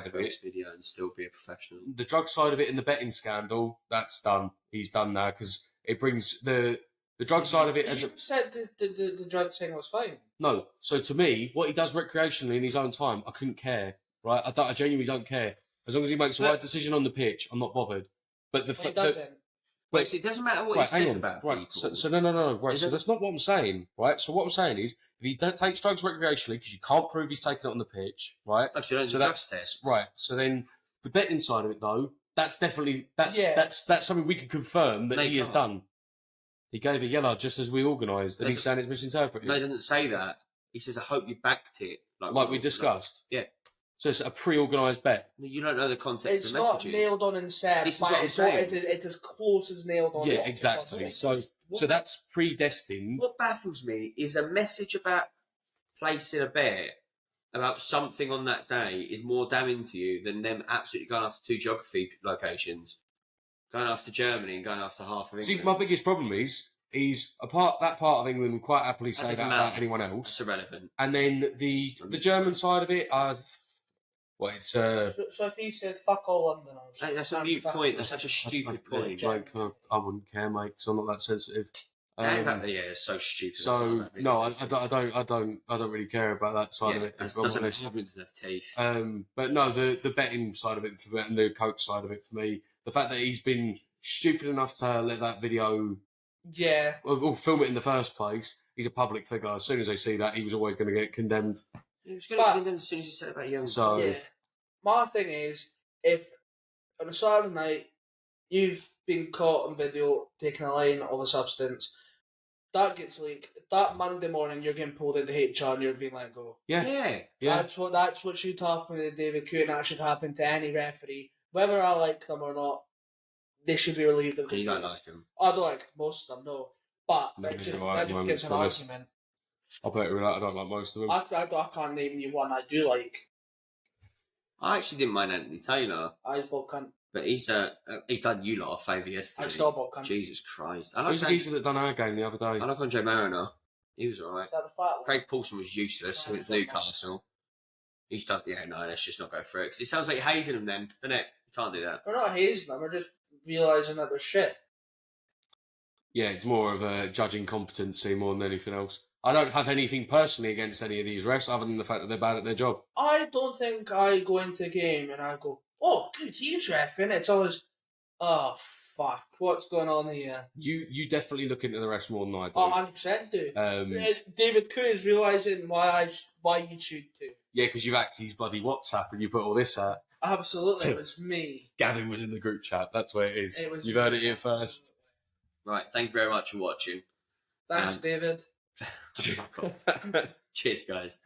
of it, video and still be a professional. the drug side of it, and the betting scandal, that's done. He's done now because it brings the drug side of it as You a said the drug thing was fine. no. So to me, what he does recreationally in his own time, I couldn't care. Right, I genuinely don't care as long as he makes the But- right decision on the pitch. I'm not bothered. But He doesn't. Wait, so it doesn't matter what he said about people. So no. Right, so that's not what I'm saying. Right, so what I'm saying is, if he takes drugs recreationally, because you can't prove he's taken it on the pitch, right? Actually, don't do drugs tests. Right. So then the betting side of it, though, that's definitely that's something we can confirm that he has done. He gave a yellow just as we organised, and he's saying it's misinterpreted. No, he doesn't say that. He says, "I hope you backed it." Like we discussed. Yeah. So it's a pre-organised bet. You don't know the context It's of the not messages. nailed on and set. This is but what I'm saying. It's as close as nailed on. Yeah, as exactly. possible. So that's predestined. What baffles me is a message about placing a bet about something on that day is more damning to you than them absolutely going after 2 geography locations, going after Germany and going after half of England. See, my biggest problem is that part of England would quite happily say doesn't that matter. about anyone else. It's irrelevant. And then the German side of it, it's So if he said "fuck all Londoners," That's a mute point. That's such a stupid point. Like, I wouldn't care, mate, because I'm not that sensitive. It's so stupid. So no, I don't really care about that side of it. That If I'm doesn't honest. have teeth. But no, the betting side of it for me, and the coach side of it for me, the fact that he's been stupid enough to let that video, or film it in the first place. He's a public figure. As soon as they see that, he was always going to get condemned. He was going to get condemned as soon as he said about young. So my thing is, if on a Saturday night you've been caught on video taking a line of a substance, that gets leaked. That Monday morning, you're getting pulled into HR and you're being let go. Yeah. That's what should happen with David Coon. That should happen to any referee, whether I like them or not. They should be relieved of. And you don't like him? I don't like most of them, no. But No, that just right, gives an argument. I'll bet you that I don't like most of them. I can't name you one I do like. I actually didn't mind Anthony Taylor. I bought cunt. But he's done you lot a favour yesterday. I still bought cunt. Jesus Christ! Who's the geezer that done our game the other day? I like Andre Mariner. He was alright. Is that the fat one? Craig Paulson was useless against Newcastle. He does. Yeah, no, let's just not go for it. Because it sounds like you're hazing him then, doesn't it? You can't do that. We're not hazing them. We're just realising that they're shit. Yeah, it's more of a judging competency more than anything else. I don't have anything personally against any of these refs other than the fact that they're bad at their job. I don't think I go into a game and I go, oh, good, he's reffing. It's always, oh, fuck, what's going on here? You definitely look into the refs more than I do. Oh, 100% do. David Coon is realising why you should too. Yeah, because you've hacked his bloody WhatsApp and you put all this out. Absolutely, it was me. Gavin was in the group chat. That's where it is. You've heard it here first. Right, thank you very much for watching. Thanks, David. Cheers, guys.